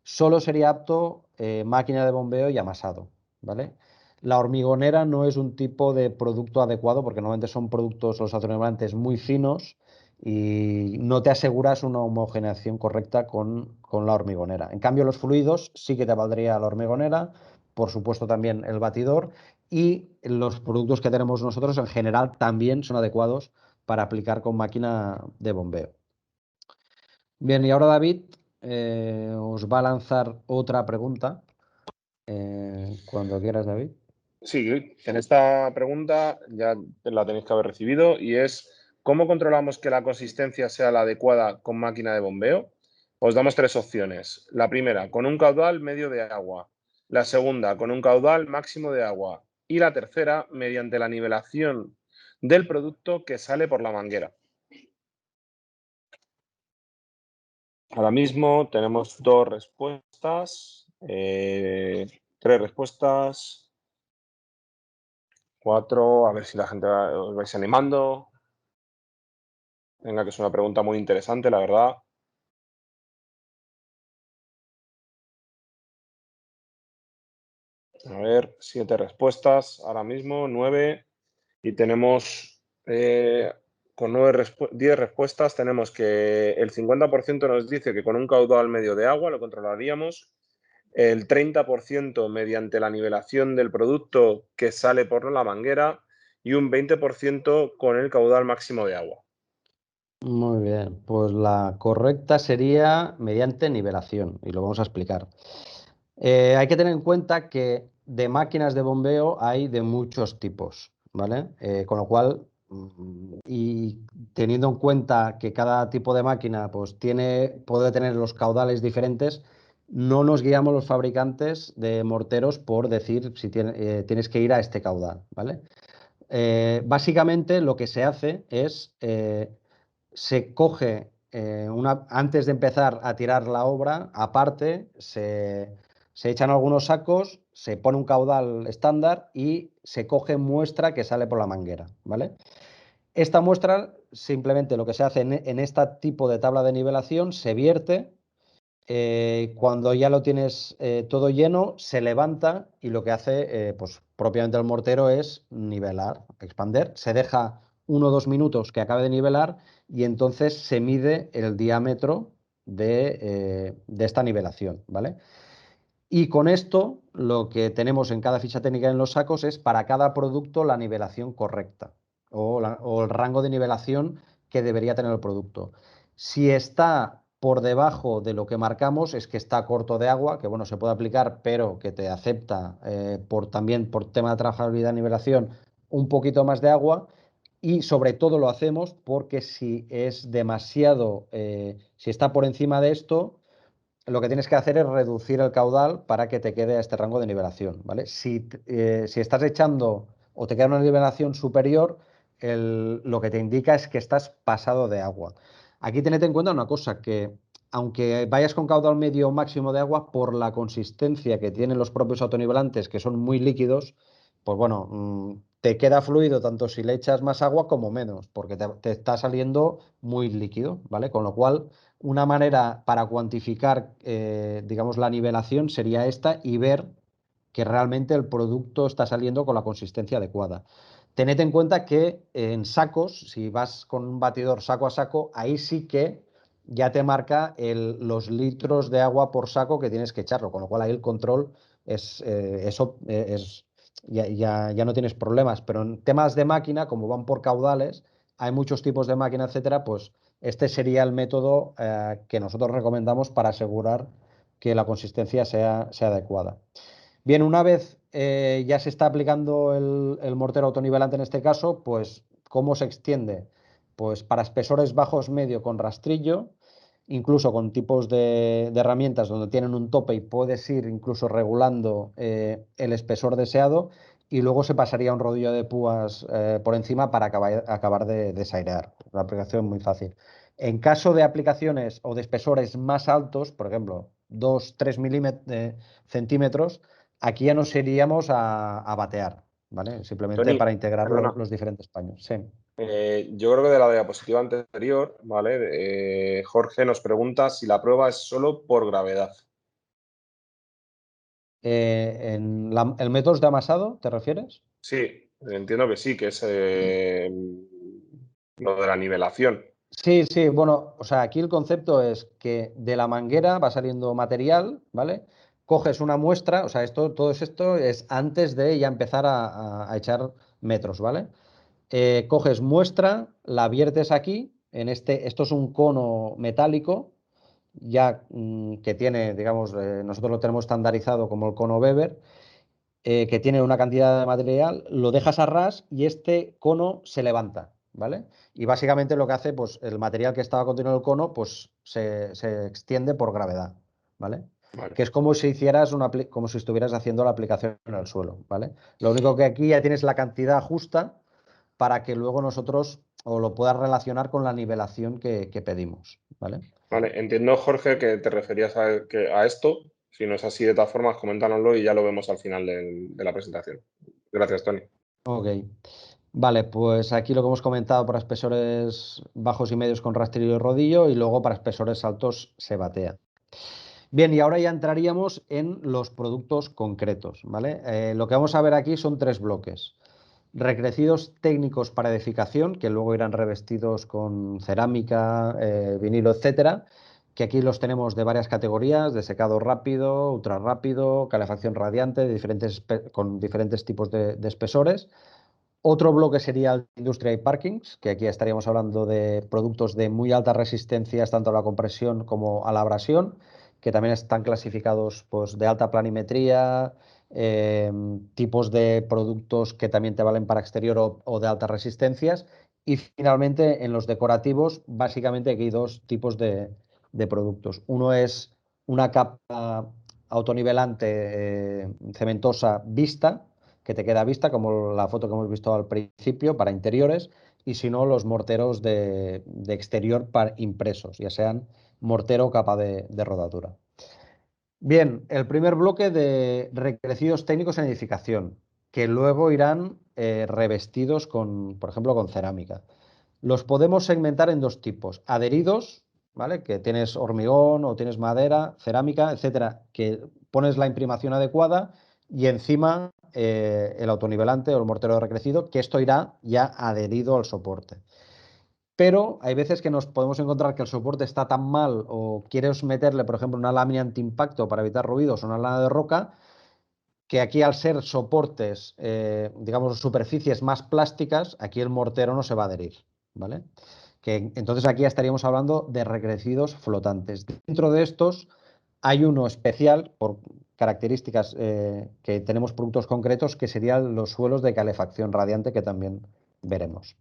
solo sería apto máquina de bombeo y amasado, ¿vale? La hormigonera no es un tipo de producto adecuado porque normalmente son productos, los autonivelantes, muy finos y no te aseguras una homogeneización correcta con la hormigonera. En cambio, los fluidos sí que te valdría la hormigonera, por supuesto también el batidor y los productos que tenemos nosotros en general también son adecuados para aplicar con máquina de bombeo. Bien, y ahora David os va a lanzar otra pregunta. Cuando quieras, David. Sí, en esta pregunta ya la tenéis que haber recibido y es ¿cómo controlamos que la consistencia sea la adecuada con máquina de bombeo? Os damos tres opciones. La primera, con un caudal medio de agua. La segunda, con un caudal máximo de agua. Y la tercera, mediante la nivelación del producto que sale por la manguera. Ahora mismo tenemos dos respuestas, tres respuestas, cuatro, a ver si la gente os vais animando. Venga, que es una pregunta muy interesante, la verdad. A ver, 7 respuestas ahora mismo, 9. Y tenemos, con 10 respuestas, tenemos que el 50% nos dice que con un caudal medio de agua lo controlaríamos, el 30% mediante la nivelación del producto que sale por la manguera y un 20% con el caudal máximo de agua. Muy bien, pues la correcta sería mediante nivelación y lo vamos a explicar. Hay que tener en cuenta que de máquinas de bombeo hay de muchos tipos, ¿vale? Con lo cual, y teniendo en cuenta que cada tipo de máquina pues puede tener los caudales diferentes, no nos guiamos los fabricantes de morteros por decir si tienes que ir a este caudal, ¿vale? Básicamente lo que se hace es se coge antes de empezar a tirar la obra, aparte, se echan algunos sacos, se pone un caudal estándar y se coge muestra que sale por la manguera, ¿vale? Esta muestra, simplemente lo que se hace en este tipo de tabla de nivelación, se vierte. Cuando ya lo tienes todo lleno, se levanta y lo que hace, pues propiamente el mortero es nivelar, expander. Se deja 1 o 2 minutos que acabe de nivelar y entonces se mide el diámetro de esta nivelación, ¿vale? Y con esto, lo que tenemos en cada ficha técnica en los sacos es para cada producto la nivelación correcta o el rango de nivelación que debería tener el producto. Si está por debajo de lo que marcamos, es que está corto de agua, que bueno, se puede aplicar, pero que te acepta también por tema de trabajabilidad de nivelación un poquito más de agua. Y sobre todo lo hacemos porque si es demasiado, si está por encima de esto, lo que tienes que hacer es reducir el caudal para que te quede a este rango de nivelación, ¿vale? Si estás echando o te queda una nivelación superior, lo que te indica es que estás pasado de agua. Aquí tened en cuenta una cosa, que aunque vayas con caudal medio o máximo de agua, por la consistencia que tienen los propios autonivelantes, que son muy líquidos, pues bueno, te queda fluido tanto si le echas más agua como menos, porque te está saliendo muy líquido, ¿vale? Con lo cual una manera para cuantificar, digamos, la nivelación sería esta y ver que realmente el producto está saliendo con la consistencia adecuada. Tened en cuenta que en sacos, si vas con un batidor saco a saco, ahí sí que ya te marca los litros de agua por saco que tienes que echarlo, con lo cual ahí el control ya no tienes problemas. Pero en temas de máquina, como van por caudales, hay muchos tipos de máquina, etcétera, pues este sería el método que nosotros recomendamos para asegurar que la consistencia sea adecuada. Bien, una vez ya se está aplicando el mortero autonivelante en este caso, pues ¿cómo se extiende? Pues para espesores bajos medio con rastrillo, incluso con tipos de herramientas donde tienen un tope y puedes ir incluso regulando el espesor deseado, y luego se pasaría un rodillo de púas por encima para acabar de desairear. Una aplicación muy fácil. En caso de aplicaciones o de espesores más altos, por ejemplo, 2-3 centímetros, aquí ya nos iríamos a batear, ¿vale? Simplemente Tony, para integrar perdona, los diferentes paños. Sí. yo creo que de la diapositiva anterior, ¿vale? Jorge nos pregunta si la prueba es solo por gravedad. ¿El método de amasado, te refieres? Sí, entiendo que sí, que es lo de la nivelación. Sí, sí, bueno, o sea, aquí el concepto es que de la manguera va saliendo material, ¿vale? Coges una muestra, o sea, todo esto es antes de ya empezar a echar metros, ¿vale? Coges muestra, la viertes aquí, esto es un cono metálico, ya que tiene, digamos, nosotros lo tenemos estandarizado como el cono Weber, que tiene una cantidad de material, lo dejas a ras y este cono se levanta, ¿vale? Y básicamente lo que hace, pues el material que estaba contenido en el cono, pues se extiende por gravedad, ¿vale? Vale. Que es como si hicieras como si estuvieras haciendo la aplicación en el suelo, ¿vale? Lo único que aquí ya tienes la cantidad justa para que luego nosotros o lo puedas relacionar con la nivelación que pedimos, ¿vale? Vale, entiendo, Jorge, que te referías a esto. Si no es así, de todas formas, coméntanoslo y ya lo vemos al final de la presentación. Gracias, Tony. Ok. Vale, pues aquí lo que hemos comentado para espesores bajos y medios con rastrillo y rodillo y luego para espesores altos se batea. Bien, y ahora ya entraríamos en los productos concretos, ¿vale? Lo que vamos a ver aquí son 3 bloques. Recrecidos técnicos para edificación, que luego irán revestidos con cerámica, vinilo, etcétera, que aquí los tenemos de varias categorías, de secado rápido, ultra rápido, calefacción radiante, con diferentes tipos de espesores. Otro bloque sería el de industria y parkings, que aquí estaríamos hablando de productos de muy altas resistencias, tanto a la compresión como a la abrasión, que también están clasificados pues, de alta planimetría, tipos de productos que también te valen para exterior o de altas resistencias. Y finalmente, en los decorativos, básicamente aquí hay 2 tipos de productos. Uno es una capa autonivelante cementosa vista, que te queda a vista, como la foto que hemos visto al principio, para interiores, y si no, los morteros de exterior para impresos, ya sean mortero o capa de rodadura. Bien, el primer bloque de recrecidos técnicos en edificación, que luego irán revestidos con, por ejemplo, con cerámica. Los podemos segmentar en 2 tipos: adheridos, ¿vale? Que tienes hormigón o tienes madera, cerámica, etcétera, que pones la imprimación adecuada y encima el autonivelante o el mortero recrecido, que esto irá ya adherido al soporte. Pero hay veces que nos podemos encontrar que el soporte está tan mal o quieres meterle, por ejemplo, una lámina antiimpacto para evitar ruidos o una lana de roca, que aquí al ser soportes, digamos, superficies más plásticas, aquí el mortero no se va a adherir, ¿vale? Entonces aquí ya estaríamos hablando de recrecidos flotantes. Dentro de estos hay uno especial por características que tenemos productos concretos, que serían los suelos de calefacción radiante, que también veremos.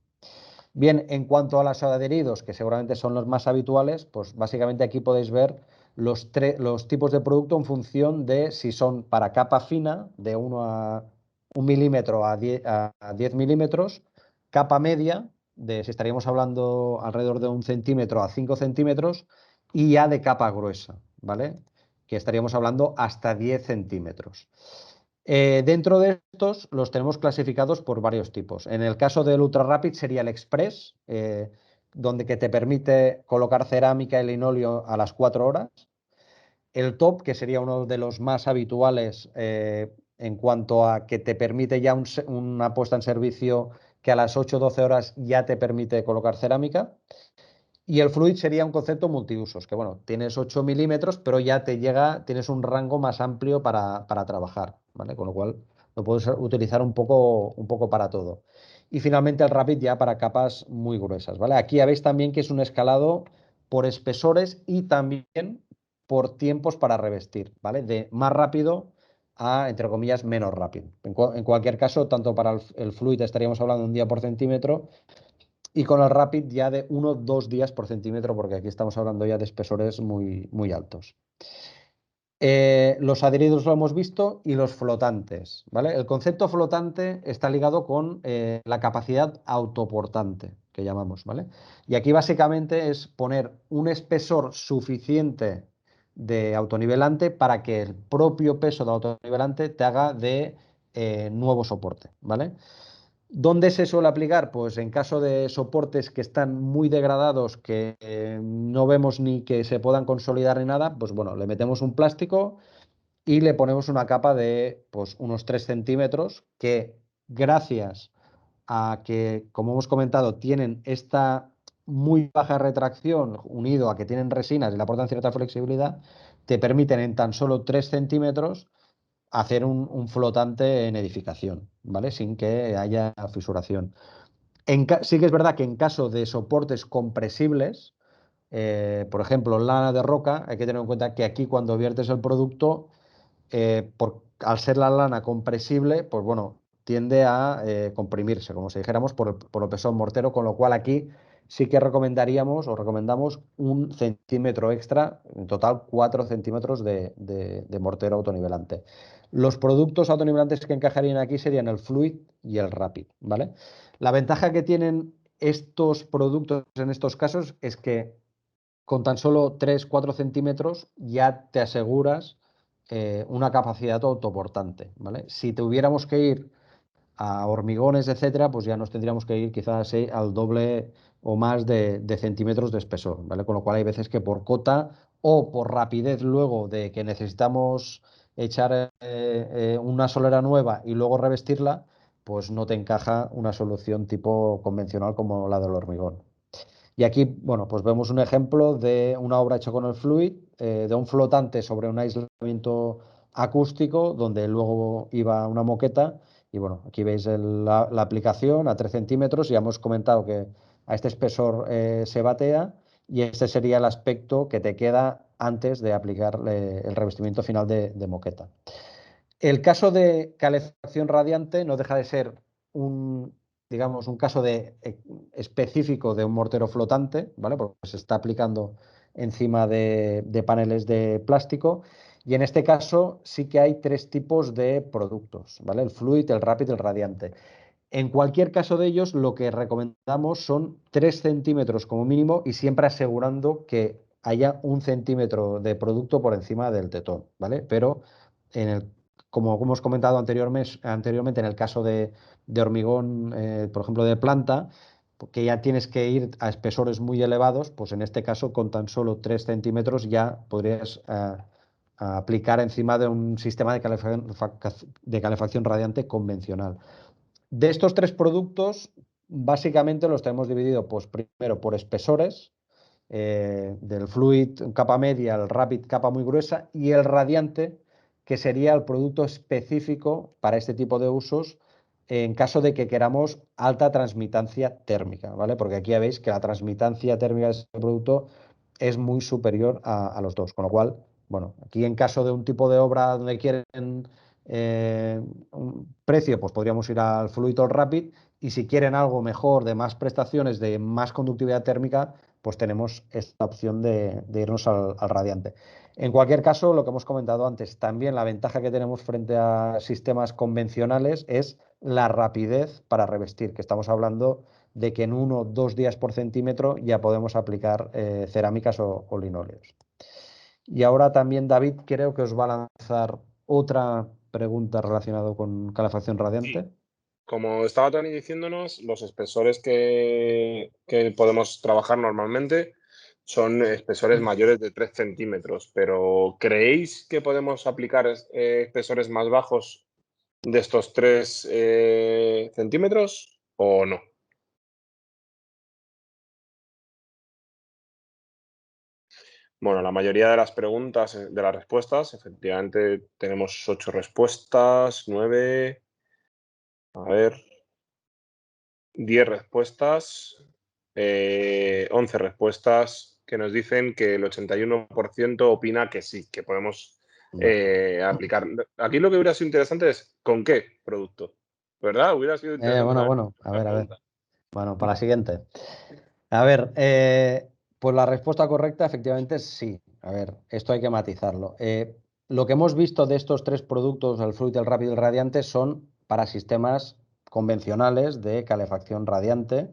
Bien, en cuanto a los adheridos, que seguramente son los más habituales, pues básicamente aquí podéis ver los tipos de producto en función de si son para capa fina, de 1 a 1 milímetro a 10 milímetros, capa media, si estaríamos hablando alrededor de 1 centímetro a 5 centímetros, y ya de capa gruesa, ¿vale? Que estaríamos hablando hasta 10 centímetros. Dentro de estos los tenemos clasificados por varios tipos. En el caso del Ultra Rapid sería el Express, donde que te permite colocar cerámica y linóleo a las 4 horas. El Top, que sería uno de los más habituales en cuanto a que te permite ya una puesta en servicio que a las 8 o 12 horas ya te permite colocar cerámica. Y el Fluid sería un concepto multiusos, que bueno, tienes 8 milímetros, pero ya tienes un rango más amplio para trabajar, ¿vale? Con lo cual lo puedes utilizar un poco para todo. Y finalmente el Rapid ya para capas muy gruesas, ¿vale? Aquí ya veis también que es un escalado por espesores y también por tiempos para revestir, ¿vale? De más rápido a, entre comillas, menos rápido. En cualquier caso, tanto para el Fluid estaríamos hablando de 1 día por centímetro, y con el Rapid ya de 1 o 2 días por centímetro, porque aquí estamos hablando ya de espesores muy, muy altos. Los adheridos lo hemos visto y los flotantes, ¿vale? El concepto flotante está ligado con la capacidad autoportante, que llamamos, ¿vale? Y aquí básicamente es poner un espesor suficiente de autonivelante para que el propio peso de autonivelante te haga de nuevo soporte, ¿vale? ¿Dónde se suele aplicar? Pues en caso de soportes que están muy degradados, que no vemos ni que se puedan consolidar ni nada, pues bueno, le metemos un plástico y le ponemos una capa de pues, unos 3 centímetros que, gracias a que, como hemos comentado, tienen esta muy baja retracción unido a que tienen resinas y le aportan cierta flexibilidad, te permiten en tan solo 3 centímetros hacer un flotante en edificación, ¿vale? Sin que haya fisuración. Sí que es verdad que en caso de soportes compresibles, por ejemplo, lana de roca, hay que tener en cuenta que aquí cuando viertes el producto, por al ser la lana compresible, pues bueno, tiende a comprimirse, como si dijéramos, por el peso del mortero, con lo cual aquí sí que recomendaríamos o recomendamos 1 centímetro extra, en total 4 centímetros de mortero autonivelante. Los productos autonivelantes que encajarían aquí serían el Fluid y el Rapid, ¿vale? La ventaja que tienen estos productos en estos casos es que con tan solo 3-4 centímetros ya te aseguras una capacidad autoportante, ¿vale? Si tuviéramos que ir a hormigones, etcétera, pues ya nos tendríamos que ir quizás al doble o más de centímetros de espesor, ¿vale? Con lo cual hay veces que por cota o por rapidez luego de que necesitamos echar una solera nueva y luego revestirla, pues no te encaja una solución tipo convencional como la del hormigón. Y aquí, bueno, pues vemos un ejemplo de una obra hecha con el Fluid, de un flotante sobre un aislamiento acústico, donde luego iba una moqueta. Y bueno, aquí veis la aplicación a 3 centímetros. Ya hemos comentado que a este espesor se batea y este sería el aspecto que te queda antes de aplicar el revestimiento final de moqueta. El caso de calefacción radiante no deja de ser un, digamos, un caso específico de un mortero flotante, ¿vale? Porque se está aplicando encima de paneles de plástico. Y en este caso sí que hay 3 tipos de productos, ¿vale? El Fluid, el Rapid y el Radiante. En cualquier caso de ellos, lo que recomendamos son 3 centímetros como mínimo y siempre asegurando que haya 1 centímetro de producto por encima del tetón, ¿vale? Pero como hemos comentado anteriormente, en el caso de hormigón, por ejemplo, de planta, que ya tienes que ir a espesores muy elevados, pues en este caso con tan solo 3 centímetros ya podrías aplicar encima de un sistema de calefacción radiante convencional. De estos 3 productos, básicamente los tenemos dividido, pues primero por espesores, del Fluid capa media, el Rapid capa muy gruesa y el Radiante, que sería el producto específico para este tipo de usos en caso de que queramos alta transmitancia térmica, ¿vale? Porque aquí ya veis que la transmitancia térmica de este producto es muy superior a los dos, con lo cual, bueno, aquí en caso de un tipo de obra donde quieren un precio, pues podríamos ir al Fluid o al Rapid, y si quieren algo mejor, de más prestaciones, de más conductividad térmica, pues tenemos esta opción de irnos al Radiante. En cualquier caso, lo que hemos comentado antes, también la ventaja que tenemos frente a sistemas convencionales es la rapidez para revestir, que estamos hablando de que en 1 o 2 días por centímetro ya podemos aplicar cerámicas o linóleos. Y ahora también David creo que os va a lanzar otra pregunta relacionada con calefacción radiante. Sí. Como estaba Tony diciéndonos, los espesores que podemos trabajar normalmente son espesores mayores de 3 centímetros, pero ¿creéis que podemos aplicar espesores más bajos de estos 3 centímetros o no? Bueno, la mayoría de las preguntas, de las respuestas, efectivamente tenemos 8 respuestas, 9, a ver, 10 respuestas, 11 respuestas que nos dicen que el 81% opina que sí, que podemos aplicar. Aquí lo que hubiera sido interesante es ¿con qué producto? ¿Verdad? Hubiera sido interesante saber Bueno, a la ver. pregunta. Bueno, para la siguiente. A ver, pues la respuesta correcta efectivamente es sí. A ver, esto hay que matizarlo. Lo que hemos visto de estos 3 productos, el Fluid, el Rapid y el Radiante, son para sistemas convencionales de calefacción radiante,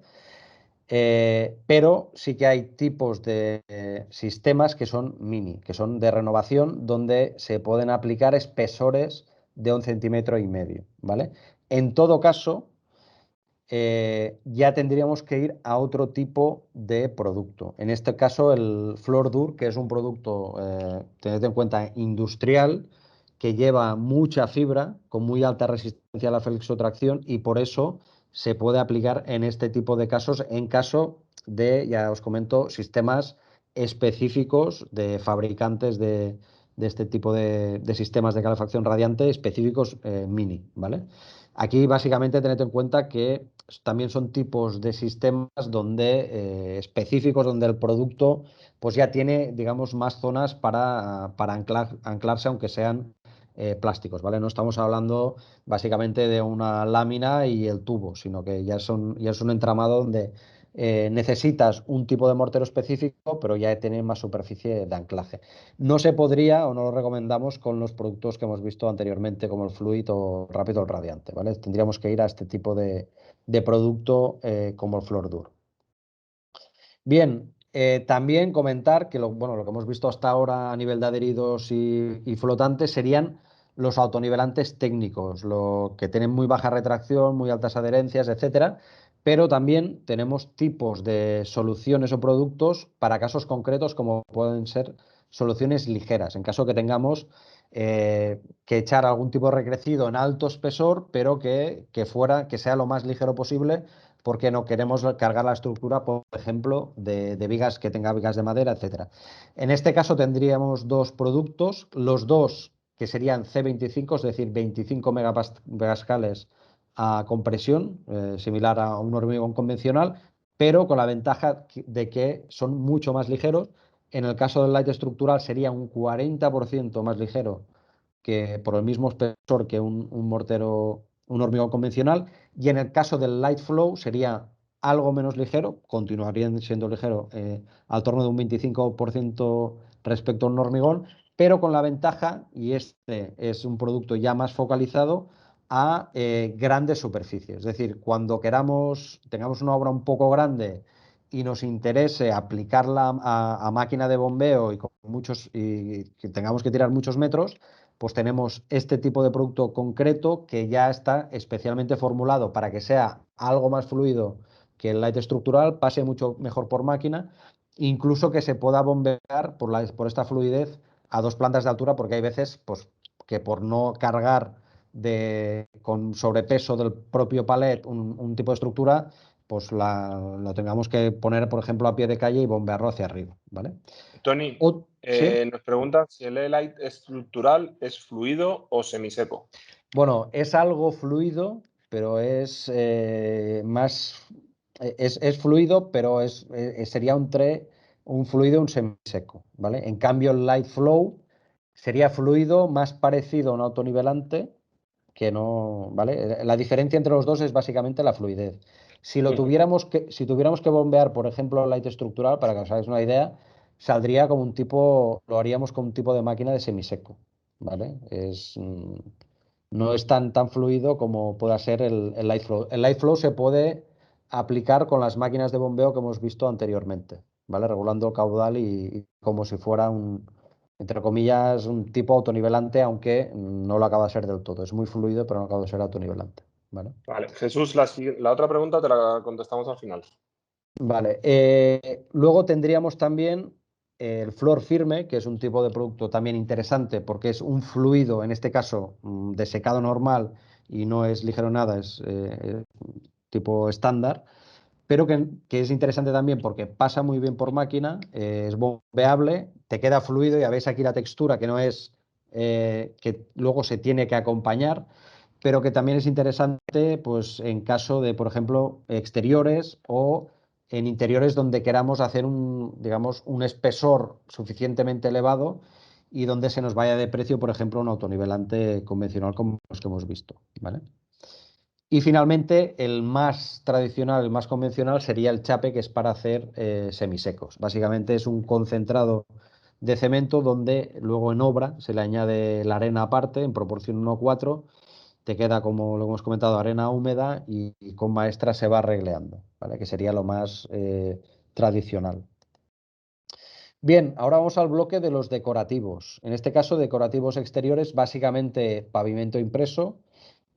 pero sí que hay tipos de sistemas que son mini, que son de renovación, donde se pueden aplicar espesores de 1,5 centímetros, ¿vale? En todo caso, ya tendríamos que ir a otro tipo de producto. En este caso, el Floor-Dur, que es un producto, tened en cuenta, industrial, que lleva mucha fibra, con muy alta resistencia a la flexotracción, y por eso se puede aplicar en este tipo de casos, en caso de, ya os comento, sistemas específicos de fabricantes de este tipo de sistemas de calefacción radiante específicos mini, ¿vale? Aquí básicamente tened en cuenta que también son tipos de sistemas donde específicos, donde el producto pues ya tiene, digamos, más zonas para anclarse, aunque sean plásticos, ¿vale? No estamos hablando básicamente de una lámina y el tubo, sino que ya es un entramado donde necesitas un tipo de mortero específico, pero ya tiene más superficie de anclaje. No se podría o no lo recomendamos con los productos que hemos visto anteriormente, como el Fluid o Rápido o el Radiante, ¿vale? Tendríamos que ir a este tipo de producto como el Floordur. Bien, también comentar que bueno, lo que hemos visto hasta ahora a nivel de adheridos y flotantes serían los autonivelantes técnicos, lo que tienen muy baja retracción, muy altas adherencias, etcétera, pero también tenemos tipos de soluciones o productos para casos concretos como pueden ser soluciones ligeras, en caso que tengamos que echar algún tipo de recrecido en alto espesor, pero que sea lo más ligero posible porque no queremos cargar la estructura, por ejemplo, de vigas que tenga vigas de madera, etcétera. En este caso tendríamos dos productos, los dos que serían C25, es decir, 25 megapascales a compresión, similar a un hormigón convencional, pero con la ventaja de que son mucho más ligeros. En el caso del light estructural sería un 40% más ligero que por el mismo espesor que un mortero, un hormigón convencional, y en el caso del light flow sería algo menos ligero, continuaría siendo ligero al torno de un 25% respecto a un hormigón, pero con la ventaja, y este es un producto ya más focalizado, a grandes superficies. Es decir, cuando tengamos una obra un poco grande y nos interese aplicarla a máquina de bombeo y que tengamos que tirar muchos metros, pues tenemos este tipo de producto concreto que ya está especialmente formulado para que sea algo más fluido que el light estructural, pase mucho mejor por máquina, incluso que se pueda bombear por esta fluidez a 2 plantas de altura, porque hay veces pues, que por no cargar con sobrepeso del propio palet un tipo de estructura, pues lo tengamos que poner, por ejemplo, a pie de calle y bombearlo hacia arriba, ¿vale? Tony, ¿Sí? nos preguntan si el E-Light estructural es fluido o semiseco. Bueno, es algo fluido, pero es más. Es fluido, pero sería un fluido, un semiseco, ¿vale? En cambio, el light flow sería fluido más parecido a un autonivelante que no, ¿vale? La diferencia entre los dos es básicamente la fluidez. Si tuviéramos que bombear, por ejemplo, el light estructural, para que os hagáis una idea, saldría como lo haríamos con un tipo de máquina de semiseco, ¿vale? No es tan fluido como pueda ser el light flow. El light flow se puede aplicar con las máquinas de bombeo que hemos visto anteriormente, ¿vale? Regulando el caudal y como si fuera entre comillas, un tipo autonivelante, aunque no lo acaba de ser del todo. Es muy fluido, pero no acaba de ser autonivelante, ¿vale? Vale, Jesús, la otra pregunta te la contestamos al final. Vale. Luego tendríamos también el flor firme, que es un tipo de producto también interesante porque es un fluido, en este caso de secado normal y no es ligero nada, es tipo estándar, pero que es interesante también porque pasa muy bien por máquina, es bombeable, te queda fluido, ya veis aquí la textura que no es que luego se tiene que acompañar, pero que también es interesante pues en caso de, por ejemplo, exteriores o en interiores donde queramos hacer digamos, un espesor suficientemente elevado y donde se nos vaya de precio, por ejemplo, un autonivelante convencional como los que hemos visto, ¿vale? Y finalmente, el más tradicional, el más convencional, sería el chape, que es para hacer semisecos. Básicamente es un concentrado de cemento donde luego en obra se le añade la arena aparte en proporción 1:4. Te queda, como lo hemos comentado, arena húmeda y con maestra se va regleando, ¿vale? Que sería lo más tradicional. Bien, ahora vamos al bloque de los decorativos. En este caso, decorativos exteriores, básicamente pavimento impreso.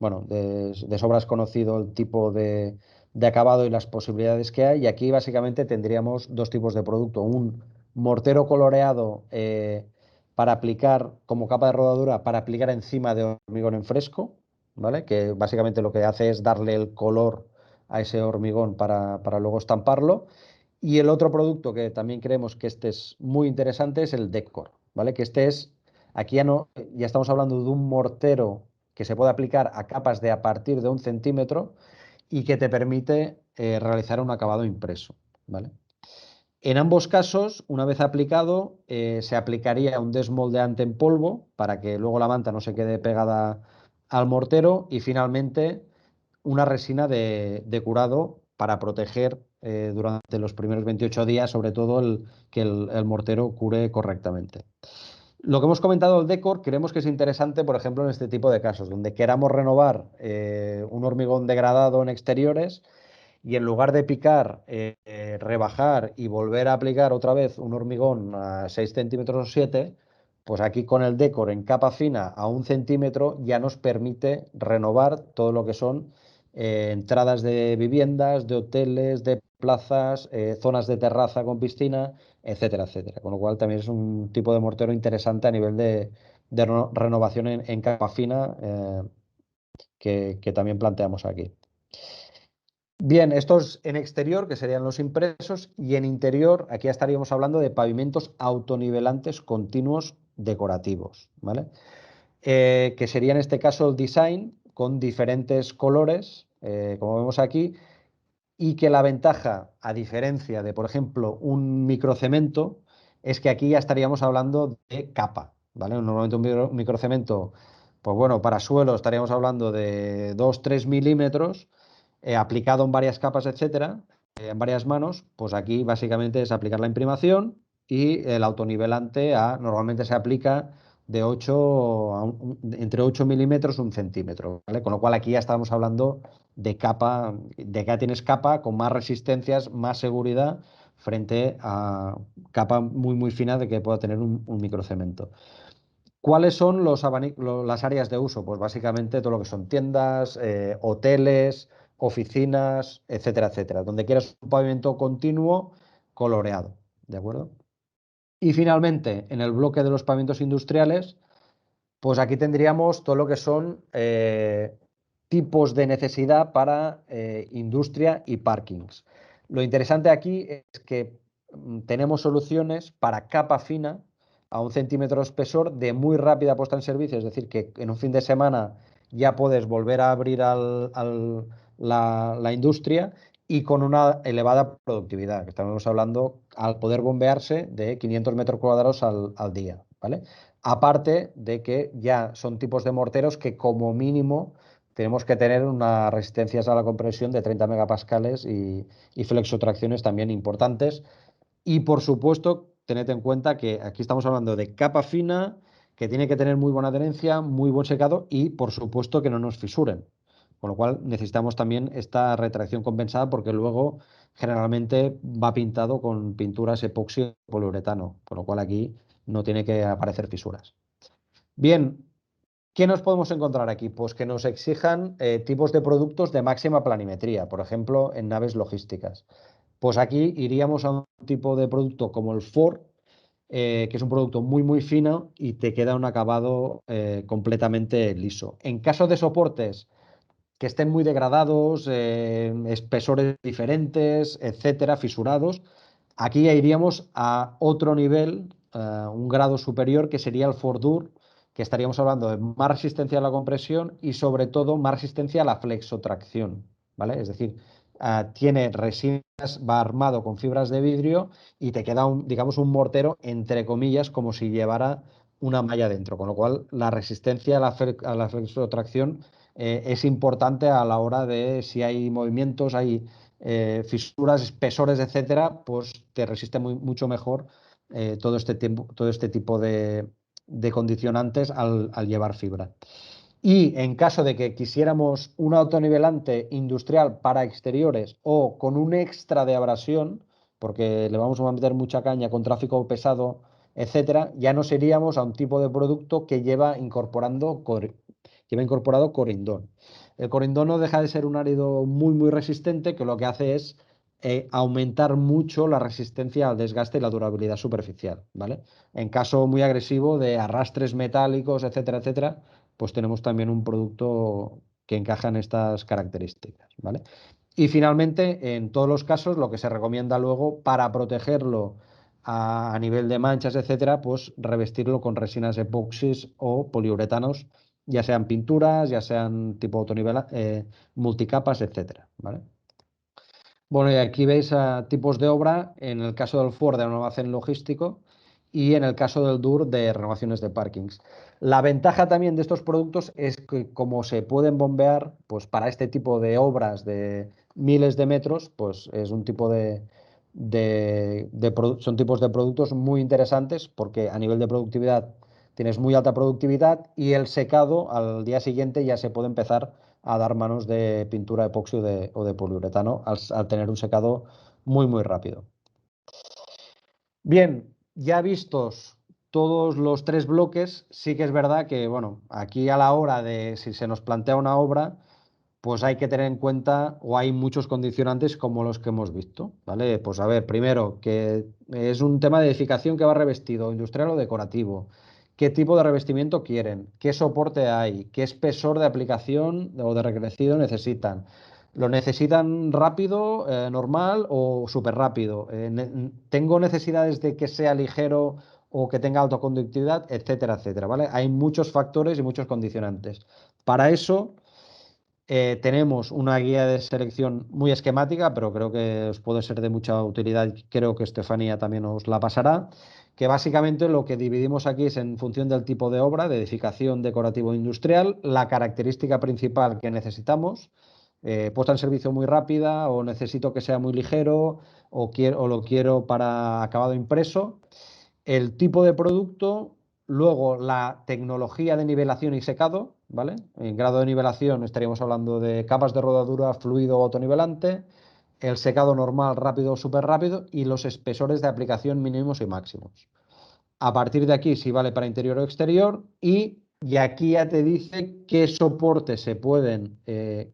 Bueno, de sobra es conocido el tipo de acabado y las posibilidades que hay. Y aquí básicamente tendríamos dos tipos de producto. Un mortero coloreado para aplicar como capa de rodadura, para aplicar encima de hormigón en fresco, ¿vale? Que básicamente lo que hace es darle el color a ese hormigón para luego estamparlo. Y el otro producto que también creemos que este es muy interesante es el Decor, ¿vale? Que aquí ya no, ya estamos hablando de un mortero que se puede aplicar a capas de a partir de 1 centímetro y que te permite realizar un acabado impreso, ¿vale? En ambos casos, una vez aplicado, se aplicaría un desmoldeante en polvo para que luego la manta no se quede pegada al mortero y finalmente una resina de curado para proteger durante los primeros 28 días, sobre todo que el mortero cure correctamente. Lo que hemos comentado del decor, creemos que es interesante, por ejemplo, en este tipo de casos, donde queramos renovar un hormigón degradado en exteriores y en lugar de picar, rebajar y volver a aplicar otra vez un hormigón a 6 centímetros o 7, pues aquí con el decor en capa fina a 1 centímetro ya nos permite renovar todo lo que son entradas de viviendas, de hoteles, de plazas, zonas de terraza con piscina, etcétera, etcétera. Con lo cual también es un tipo de mortero interesante a nivel de renovación en capa fina que también planteamos aquí. Bien, estos en exterior, que serían los impresos, y en interior, aquí ya estaríamos hablando de pavimentos autonivelantes continuos decorativos, ¿vale? Que sería en este caso el design con diferentes colores, como vemos aquí, y que la ventaja, a diferencia de, por ejemplo, un microcemento, es que aquí ya estaríamos hablando de capa, ¿vale? Normalmente un microcemento, pues bueno, para suelo estaríamos hablando de 2-3 milímetros, aplicado en varias capas, etcétera, en varias manos, pues aquí básicamente es aplicar la imprimación y el autonivelante normalmente se aplica de 8 entre 8 milímetros y 1 centímetro, ¿vale? Con lo cual aquí ya estamos hablando de capa, de que ya tienes capa con más resistencias, más seguridad frente a capa muy muy fina de que pueda tener un microcemento. ¿Cuáles son las áreas de uso? Pues básicamente todo lo que son tiendas, hoteles, oficinas, etcétera, etcétera. Donde quieras un pavimento continuo coloreado, ¿de acuerdo? Y finalmente, en el bloque de los pavimentos industriales, pues aquí tendríamos todo lo que son tipos de necesidad para industria y parkings. Lo interesante aquí es que tenemos soluciones para capa fina a 1 centímetro de espesor de muy rápida puesta en servicio, es decir, que en un fin de semana ya puedes volver a abrir la industria y con una elevada productividad, que estamos hablando al poder bombearse de 500 metros cuadrados al día, ¿vale? Aparte de que ya son tipos de morteros que como mínimo tenemos que tener unas resistencias a la compresión de 30 megapascales y flexotracciones también importantes. Y por supuesto, tened en cuenta que aquí estamos hablando de capa fina, que tiene que tener muy buena adherencia, muy buen secado y por supuesto que no nos fisuren. Con lo cual necesitamos también esta retracción compensada porque luego generalmente va pintado con pinturas epoxi o poliuretano, con lo cual aquí no tiene que aparecer fisuras. Bien, ¿qué nos podemos encontrar aquí? Pues que nos exijan tipos de productos de máxima planimetría, por ejemplo, en naves logísticas. Pues aquí iríamos a un tipo de producto como el Ford, que es un producto muy, muy fino y te queda un acabado completamente liso. En caso de soportes que estén muy degradados, espesores diferentes, etcétera, fisurados, aquí ya iríamos a otro nivel, un grado superior, que sería el Fordur, que estaríamos hablando de más resistencia a la compresión y sobre todo más resistencia a la flexotracción, ¿vale? Es decir, tiene resinas, va armado con fibras de vidrio y te queda digamos, un mortero, entre comillas, como si llevara una malla dentro, con lo cual la resistencia a la flexotracción es importante a la hora de si hay movimientos, hay fisuras, espesores, etcétera, pues te resiste mucho mejor todo este tipo de condicionantes al llevar fibra. Y en caso de que quisiéramos un autonivelante industrial para exteriores o con un extra de abrasión, porque le vamos a meter mucha caña con tráfico pesado, etcétera, ya nos iríamos a un tipo de producto que lleva incorporado corindón. El corindón no deja de ser un árido muy, muy resistente que lo que hace es aumentar mucho la resistencia al desgaste y la durabilidad superficial, ¿vale? En caso muy agresivo de arrastres metálicos, etcétera, etcétera, pues tenemos también un producto que encaja en estas características, ¿vale? Y finalmente, en todos los casos, lo que se recomienda luego para protegerlo a nivel de manchas, etcétera, pues revestirlo con resinas epoxis o poliuretanos, ya sean pinturas, ya sean tipo multicapas, etcétera, ¿vale? Bueno, y aquí veis tipos de obra, en el caso del Ford de un almacén logístico y en el caso del DUR de renovaciones de parkings. La ventaja también de estos productos es que como se pueden bombear, pues para este tipo de obras de miles de metros, pues es un tipo son tipos de productos muy interesantes porque a nivel de productividad tienes muy alta productividad y el secado al día siguiente ya se puede empezar a dar manos de pintura epoxi o de poliuretano al tener un secado muy rápido. Bien, ya vistos todos los tres bloques, sí que es verdad que, bueno, aquí a la hora de si se nos plantea una obra, pues hay que tener en cuenta o hay muchos condicionantes como los que hemos visto, ¿vale? Pues a ver, primero, que es un tema de edificación que va revestido, industrial o decorativo. ¿Qué tipo de revestimiento quieren? ¿Qué soporte hay? ¿Qué espesor de aplicación o de recrecido necesitan? ¿Lo necesitan rápido, normal o súper rápido? ¿Tengo necesidades de que sea ligero o que tenga autoconductividad, etcétera, etcétera, ¿vale? Hay muchos factores y muchos condicionantes. Para eso tenemos una guía de selección muy esquemática, pero creo que os puede ser de mucha utilidad. Creo que Estefanía también os la pasará. Que básicamente lo que dividimos aquí es en función del tipo de obra, de edificación, decorativo e industrial, la característica principal que necesitamos, puesta en servicio muy rápida, o necesito que sea muy ligero, o lo quiero para acabado impreso, el tipo de producto, luego la tecnología de nivelación y secado, ¿vale? En grado de nivelación estaríamos hablando de capas de rodadura, fluido o autonivelante, el secado normal, rápido o súper rápido y los espesores de aplicación mínimos y máximos. A partir de aquí, si vale para interior o exterior y aquí ya te dice qué soportes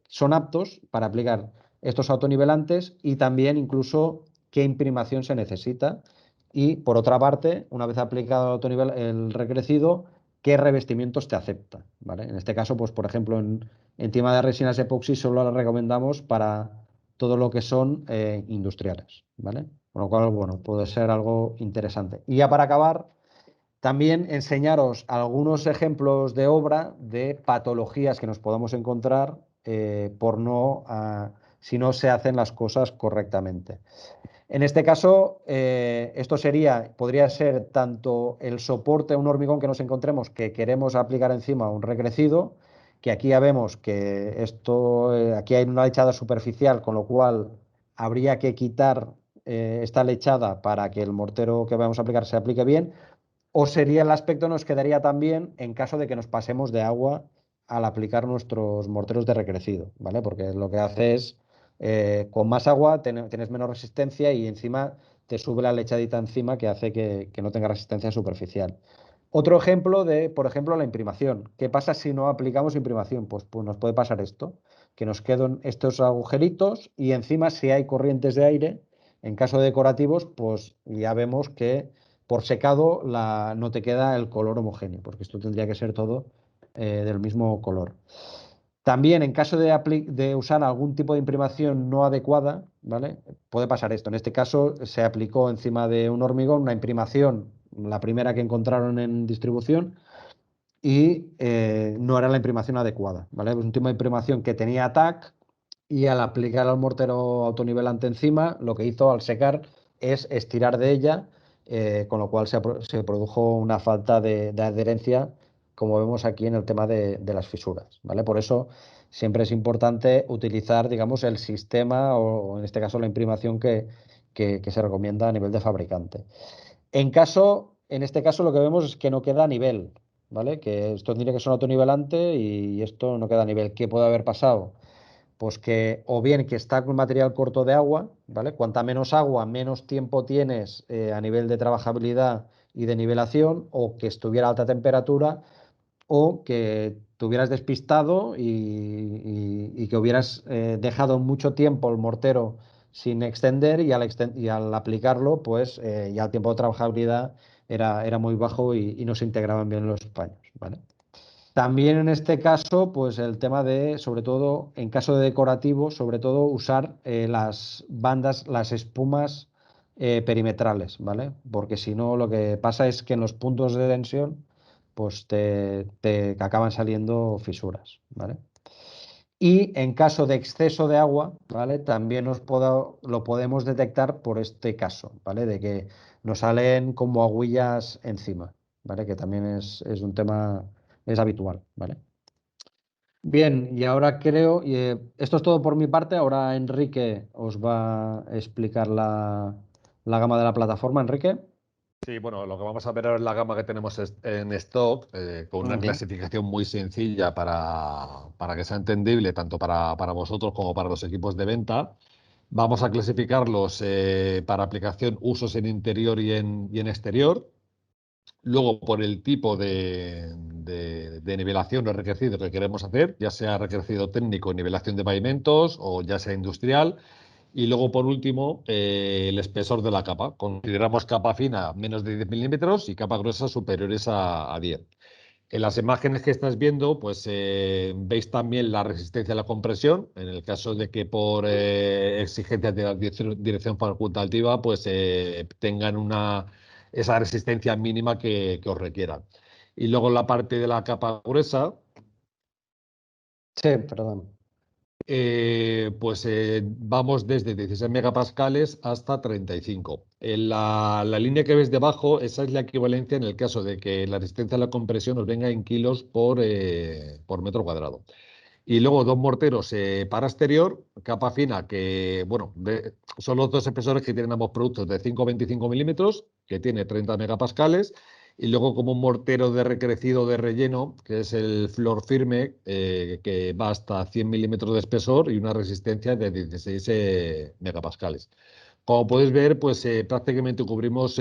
son aptos para aplicar estos autonivelantes y también incluso qué imprimación se necesita. Y por otra parte, una vez aplicado el el recrecido, qué revestimientos te acepta, ¿vale? En este caso, pues por ejemplo, encima de resinas epoxi solo las recomendamos para todo lo que son industriales, ¿vale? Con lo cual, bueno, puede ser algo interesante. Y ya para acabar, también enseñaros algunos ejemplos de obra de patologías que nos podamos encontrar si no se hacen las cosas correctamente. En este caso, esto podría ser tanto el soporte a un hormigón que nos encontremos que queremos aplicar encima un recrecido, que aquí ya vemos que aquí hay una lechada superficial, con lo cual habría que quitar esta lechada para que el mortero que vamos a aplicar se aplique bien, o sería el aspecto nos quedaría también en caso de que nos pasemos de agua al aplicar nuestros morteros de recrecido, ¿vale? Porque lo que hace es, con más agua tienes menos resistencia y encima te sube la lechadita encima que hace que no tenga resistencia superficial. Otro ejemplo por ejemplo, la imprimación. ¿Qué pasa si no aplicamos imprimación? Pues nos puede pasar esto, que nos quedan estos agujeritos y encima si hay corrientes de aire, en caso de decorativos, pues ya vemos que por secado no te queda el color homogéneo, porque esto tendría que ser todo del mismo color. También en caso de usar algún tipo de imprimación no adecuada, ¿vale? Puede pasar esto. En este caso se aplicó encima de un hormigón una imprimación, la primera que encontraron en distribución, y no era la imprimación adecuada, ¿vale? Es un tipo de imprimación que tenía TAC y al aplicar al mortero autonivelante encima, lo que hizo al secar es estirar de ella, con lo cual se produjo una falta de adherencia, como vemos aquí en el tema de las fisuras, ¿vale? Por eso siempre es importante utilizar, digamos, el sistema o en este caso la imprimación que se recomienda a nivel de fabricante. En este caso lo que vemos es que no queda a nivel, ¿vale? Que esto tendría que ser un autonivelante y esto no queda a nivel. ¿Qué puede haber pasado? Pues que o bien que está con material corto de agua, ¿vale? Cuanta menos agua, menos tiempo tienes a nivel de trabajabilidad y de nivelación, o que estuviera a alta temperatura, o que te hubieras despistado y que hubieras dejado mucho tiempo el mortero sin extender y al aplicarlo, pues ya el tiempo de trabajabilidad era muy bajo y no se integraban bien los paños, ¿vale? También en este caso, pues el tema de, sobre todo, en caso de decorativo, sobre todo usar las bandas, las espumas perimetrales, ¿vale? Porque si no, lo que pasa es que en los puntos de tensión, pues te acaban saliendo fisuras, ¿vale? Y en caso de exceso de agua, ¿vale? También lo podemos detectar por este caso, ¿vale? De que nos salen como agüillas encima, ¿vale? Que también es un tema, es habitual, ¿vale? Bien, y ahora creo, esto es todo por mi parte, ahora Enrique os va a explicar la gama de la plataforma, Enrique. Sí, bueno, lo que vamos a ver ahora es la gama que tenemos en stock, con una Ujú. clasificación muy sencilla para que sea entendible tanto para vosotros como para los equipos de venta. Vamos a clasificarlos para aplicación, usos en interior y en exterior. Luego, por el tipo de nivelación o recrecido que queremos hacer, ya sea recrecido técnico, nivelación de pavimentos o ya sea industrial. Y luego, por último, el espesor de la capa. Consideramos capa fina menos de 10 milímetros y capa gruesa superiores a 10. En las imágenes que estás viendo, pues veis también la resistencia a la compresión. En el caso de que por exigencias de la dirección facultativa, pues tengan esa resistencia mínima que os requieran. Y luego en la parte de la capa gruesa, Sí, perdón. pues vamos desde 16 megapascales hasta 35. En la línea que ves debajo, esa es la equivalencia en el caso de que la resistencia a la compresión nos venga en kilos por metro cuadrado. Y luego dos morteros para exterior, capa fina, que bueno, son los dos espesores que tienen ambos productos de 5,25 milímetros, que tiene 30 megapascales. Y luego como un mortero de recrecido de relleno, que es el flor firme, que va hasta 100 milímetros de espesor y una resistencia de 16 megapascales. Como puedes ver, pues prácticamente cubrimos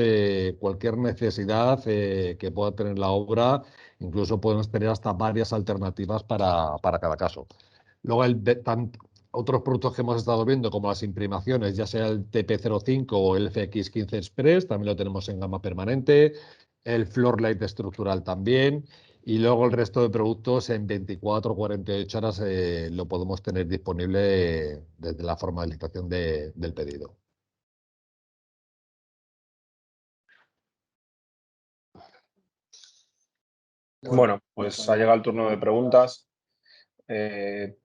cualquier necesidad que pueda tener la obra. Incluso podemos tener hasta varias alternativas para cada caso. Luego, otros productos que hemos estado viendo, como las imprimaciones, ya sea el TP05 o el FX15 Express, también lo tenemos en gama permanente. El Floorlight estructural también. Y luego el resto de productos en 24 o 48 horas lo podemos tener disponible desde la formalización del pedido. Bueno, pues ha llegado el turno de preguntas. Eh,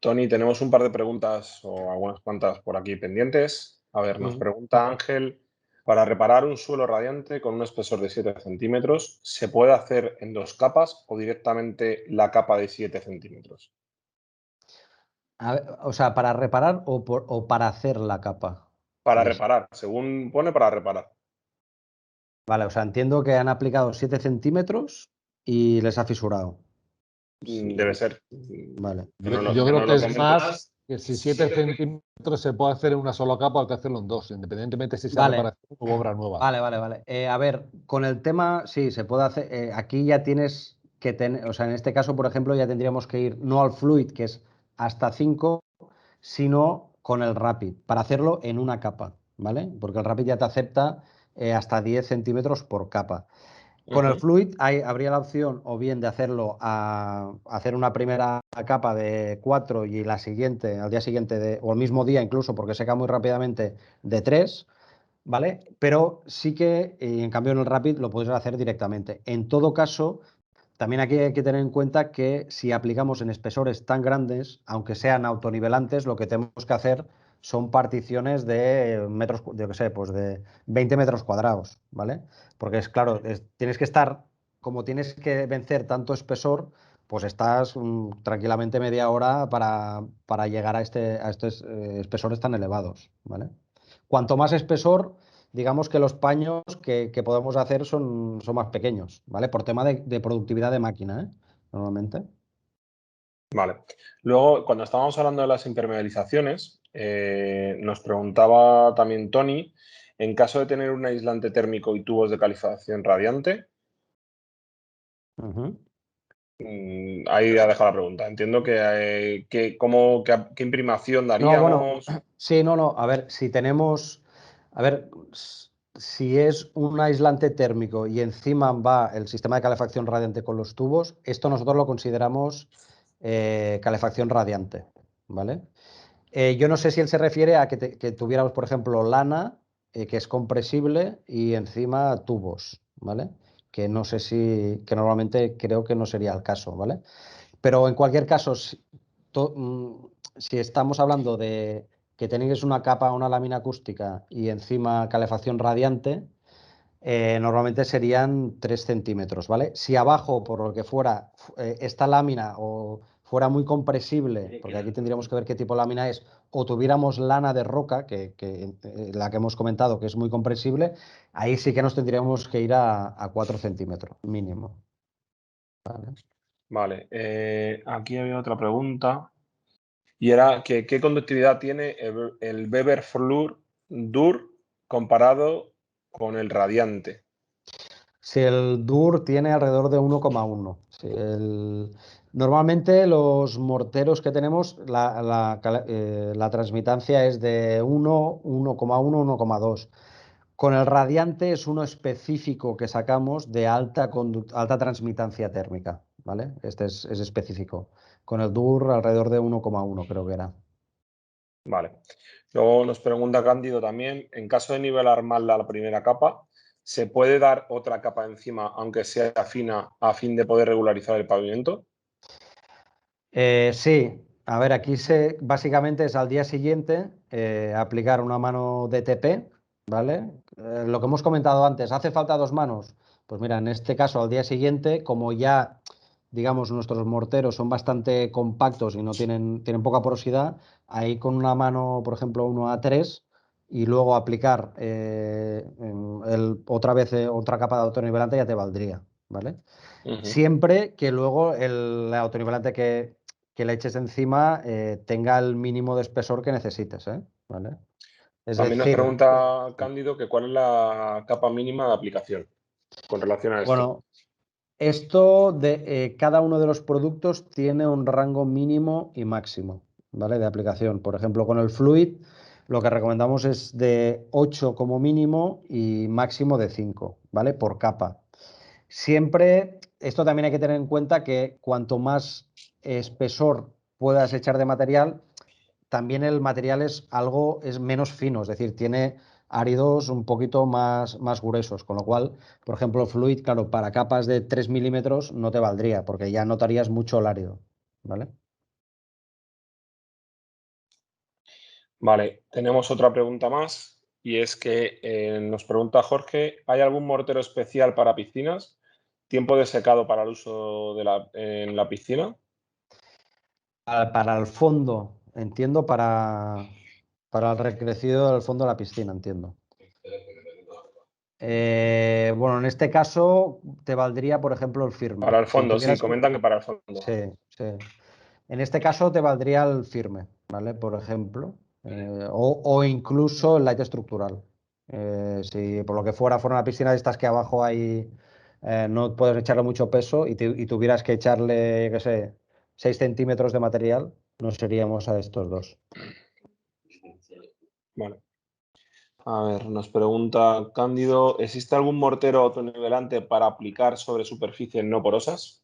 Tony, tenemos un par de preguntas o algunas cuantas por aquí pendientes. A ver, nos pregunta Ángel, para reparar un suelo radiante con un espesor de 7 centímetros, ¿se puede hacer en dos capas o directamente la capa de 7 centímetros? O sea, ¿para reparar o para hacer la capa? Para reparar, según pone, para reparar. Vale, o sea, entiendo que han aplicado 7 centímetros y les ha fisurado. Debe ser. Vale. Yo Que creo no que lo es comentes. más que si 7 centímetros se puede hacer en una sola capa, hay que hacerlo en dos, independientemente si sea Vale, reparación o obra nueva. vale. A ver, con el tema, sí, se puede hacer. Aquí ya tienes que tener, o sea, en este caso, por ejemplo, ya tendríamos que ir no al Fluid, que es hasta 5, sino con el Rapid, para hacerlo en una capa, ¿vale? Porque el Rapid ya te acepta hasta 10 centímetros por capa. Con el Fluid habría la opción o bien de hacerlo hacer una primera capa de 4 y la siguiente, al día siguiente, o el mismo día incluso, porque seca muy rápidamente, de 3, ¿vale? Pero sí que, en cambio, en el Rapid lo puedes hacer directamente. En todo caso, también aquí hay que tener en cuenta que si aplicamos en espesores tan grandes, aunque sean autonivelantes, lo que tenemos que hacer son particiones de metros, yo qué sé, pues de 20 metros cuadrados, ¿vale? Porque es claro, tienes que estar, como tienes que vencer tanto espesor, pues estás tranquilamente media hora para llegar a estos espesores tan elevados, ¿vale? Cuanto más espesor, digamos que los paños que podemos hacer son más pequeños, ¿vale? Por tema de productividad de máquina, ¿eh? Normalmente. Vale. Luego, cuando estábamos hablando de las impermeabilizaciones, nos preguntaba también Tony, en caso de tener un aislante térmico y tubos de calefacción radiante, Ujú. ahí ha dejado la pregunta. Entiendo qué imprimación No, bueno, daríamos. sí, no. A ver, si tenemos. A ver, si es un aislante térmico y encima va el sistema de calefacción radiante con los tubos, esto nosotros lo consideramos calefacción radiante, ¿vale? Yo no sé si él se refiere a que tuviéramos, por ejemplo, lana, que es compresible, y encima tubos, ¿vale? Que no sé si, que normalmente creo que no sería el caso, ¿vale? Pero en cualquier caso, si estamos hablando de que tenéis una capa, una lámina acústica y encima calefacción radiante, normalmente serían 3 centímetros, ¿vale? Si abajo, por lo que fuera, esta lámina o fuera muy compresible, porque aquí tendríamos que ver qué tipo de lámina es, o tuviéramos lana de roca, la que hemos comentado que es muy compresible, ahí sí que nos tendríamos que ir a 4 centímetros mínimo. ¿Vale? Vale, aquí había otra pregunta y era que ¿qué conductividad tiene el Weber Fluor Dur comparado con el radiante? Si el DUR tiene alrededor de 1,1. Normalmente los morteros que tenemos, la transmitancia es de 1, 1,1, 1,2. Con el radiante es uno específico que sacamos de alta transmitancia térmica, ¿vale? Este es específico. Con el DUR alrededor de 1,1 creo que era. Vale. Luego nos pregunta Cándido también, en caso de nivelar mal la primera capa, ¿se puede dar otra capa encima, aunque sea fina, a fin de poder regularizar el pavimento? Sí, a ver, aquí básicamente es al día siguiente aplicar una mano DTP, ¿vale? Lo que hemos comentado antes, ¿hace falta 2 manos? Pues mira, en este caso al día siguiente, como ya, digamos, nuestros morteros son bastante compactos y no tienen poca porosidad, ahí con una mano, por ejemplo, 1 a 3 y luego aplicar otra vez otra capa de autonivelante ya te valdría, ¿vale? Siempre que luego el autonivelante que le eches encima tenga el mínimo de espesor que necesites, ¿vale? Es También nos decir, pregunta Cándido que cuál es la capa mínima de aplicación con relación a esto. bueno, esto de cada uno de los productos tiene un rango mínimo y máximo, ¿vale? De aplicación. Por ejemplo, con el Fluid lo que recomendamos es de 8 como mínimo y máximo de 5, ¿vale? Por capa. Siempre, esto también hay que tener en cuenta que cuanto más espesor puedas echar de material, también el material es menos fino, es decir, tiene áridos un poquito más gruesos, con lo cual, por ejemplo, el Fluid, claro, para capas de 3 milímetros no te valdría, porque ya notarías mucho el árido, ¿vale? Vale, tenemos otra pregunta más y es que nos pregunta Jorge, ¿hay algún mortero especial para piscinas? ¿Tiempo de secado para el uso en la piscina? Para el fondo, entiendo, para el recrecido del fondo de la piscina, entiendo. Bueno, en este caso te valdría, por ejemplo, el firme. Para el Si fondo, sí, tuvieras que... comentan que para el fondo. Sí, sí. En este caso te valdría el firme, ¿vale? Por ejemplo. O incluso el light estructural. Si por lo que fuera una piscina de estas que abajo hay, no puedes echarle mucho peso y tuvieras que echarle, qué sé, 6 centímetros de material, nos seríamos a estos dos. Vale. A ver, nos pregunta Cándido, ¿existe algún mortero autonivelante para aplicar sobre superficies no porosas?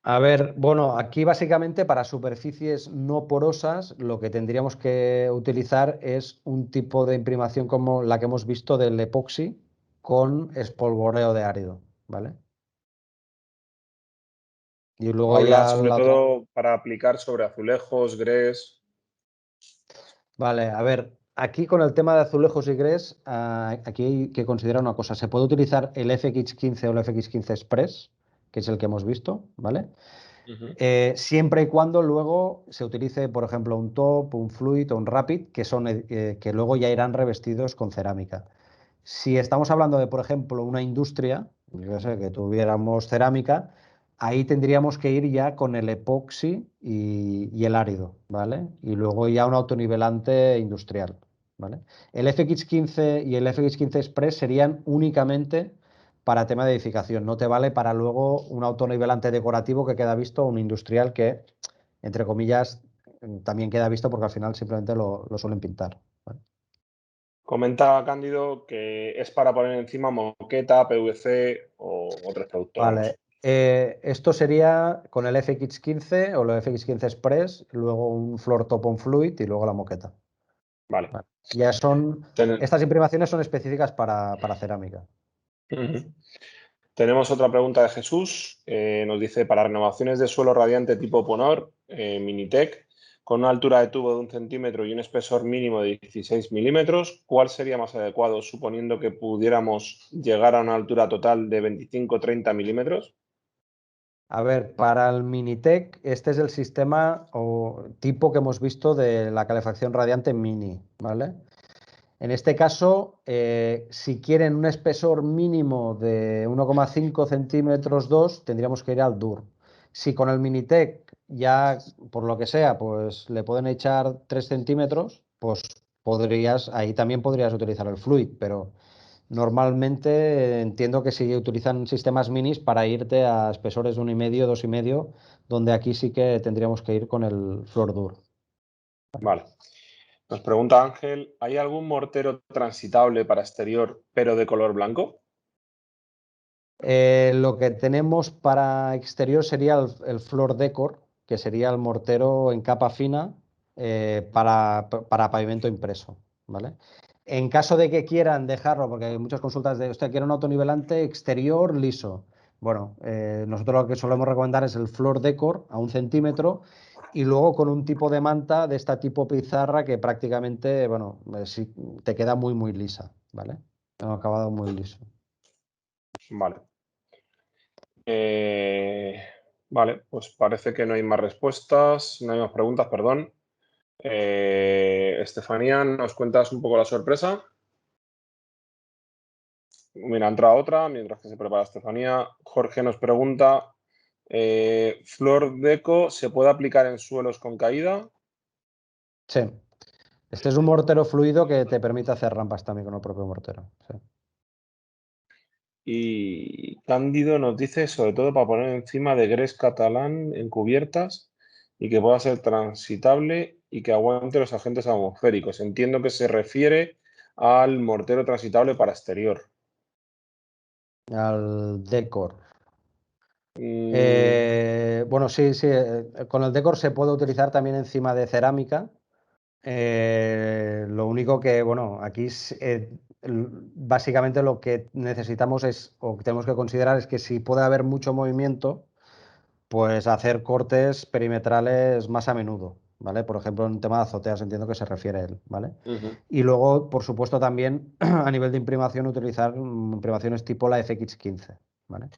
A ver, bueno, aquí básicamente para superficies no porosas lo que tendríamos que utilizar es un tipo de imprimación como la que hemos visto del epoxi con espolvoreo de árido, ¿vale? Y luego Habla ya sobre la otra... todo para aplicar sobre azulejos, grés. Vale, a ver, aquí con el tema de azulejos y grés, aquí hay que considerar una cosa. Se puede utilizar el FX15 o el FX15 Express, que es el que hemos visto, ¿vale? Siempre y cuando luego se utilice, por ejemplo, un top, un fluid o un rapid, que luego ya irán revestidos con cerámica. Si estamos hablando de, por ejemplo, una industria, yo sé, que tuviéramos cerámica, ahí tendríamos que ir ya con el epoxi y el árido, ¿vale? Y luego ya un autonivelante industrial, ¿vale? El FX15 y el FX15 Express serían únicamente para tema de edificación, no te vale para luego un autonivelante decorativo que queda visto, un industrial que, entre comillas, también queda visto porque al final simplemente lo suelen pintar, ¿vale? Comenta Cándido que es para poner encima moqueta, PVC o otros productos. Vale. Esto sería con el FX15 o el FX15 Express, luego un floor top on fluid y luego la moqueta. Vale. Vale. Estas imprimaciones son específicas para cerámica. Tenemos otra pregunta de Jesús. Nos dice, para renovaciones de suelo radiante tipo Ponor, Minitec, con una altura de tubo de 1 centímetro y un espesor mínimo de 16 milímetros, ¿cuál sería más adecuado, suponiendo que pudiéramos llegar a una altura total de 25-30 milímetros? A ver, para el Minitec, este es el sistema o tipo que hemos visto de la calefacción radiante mini, ¿vale? En este caso, si quieren un espesor mínimo de 1,5 centímetros 2, tendríamos que ir al DUR. Si con el Minitec ya, por lo que sea, pues le pueden echar 3 centímetros, pues ahí también podrías utilizar el Fluid, pero normalmente entiendo que sí utilizan sistemas minis para irte a espesores de 1,5, 2,5, donde aquí sí que tendríamos que ir con el Floor Dur. Vale. Nos pregunta Ángel, ¿hay algún mortero transitable para exterior, pero de color blanco? Lo que tenemos para exterior sería el Floor Decor, que sería el mortero en capa fina para pavimento impreso, ¿vale? En caso de que quieran dejarlo, porque hay muchas consultas de, usted quiere un autonivelante exterior liso. Bueno, nosotros lo que solemos recomendar es el Floor Decor a 1 centímetro y luego con un tipo de manta de esta tipo pizarra que prácticamente, bueno, sí, te queda muy, muy lisa, ¿vale? Un acabado muy liso. Vale. Vale, pues parece que no hay más respuestas, no hay más preguntas, perdón. Estefanía, ¿nos cuentas un poco la sorpresa? Mira, entra otra, mientras que se prepara Estefanía. Jorge nos pregunta, ¿Floor Deco se puede aplicar en suelos con caída? Sí. Este es un mortero fluido que te permite hacer rampas también con el propio mortero. Sí. Y Cándido nos dice, sobre todo para poner encima de grés catalán en cubiertas y que pueda ser transitable y que aguante los agentes atmosféricos. Entiendo que se refiere al mortero transitable para exterior. Al decor. Mm, Bueno, sí, sí. Con el decor se puede utilizar también encima de cerámica. Lo único que, bueno, aquí básicamente lo que necesitamos es, o que tenemos que considerar es que si puede haber mucho movimiento, pues hacer cortes perimetrales más a menudo, ¿vale? Por ejemplo, en tema de azoteas entiendo que se refiere a él, ¿vale? ujú. Y luego, por supuesto, también a nivel de imprimación utilizar imprimaciones tipo la FX15, ¿vale?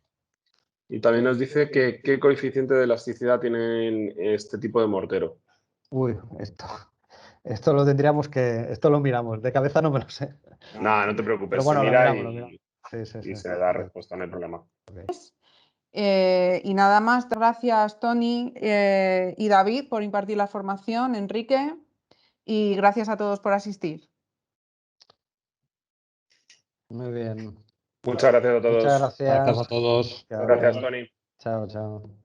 Y también nos dice que qué coeficiente de elasticidad tienen este tipo de mortero. Uy, esto lo tendríamos que, esto lo miramos, de cabeza no me lo sé. Nada, no te Pero preocupes, se bueno, lo mira miramos, lo miramos. y, Sí, sí, sí. y se le da respuesta, no hay problema. Okay. Y nada más, gracias Tony y David por impartir la formación, Enrique, y gracias a todos por asistir. Muy bien. Muchas gracias a Muchas todos. gracias. Gracias a todos. Chao. Gracias, Tony. Chao, chao.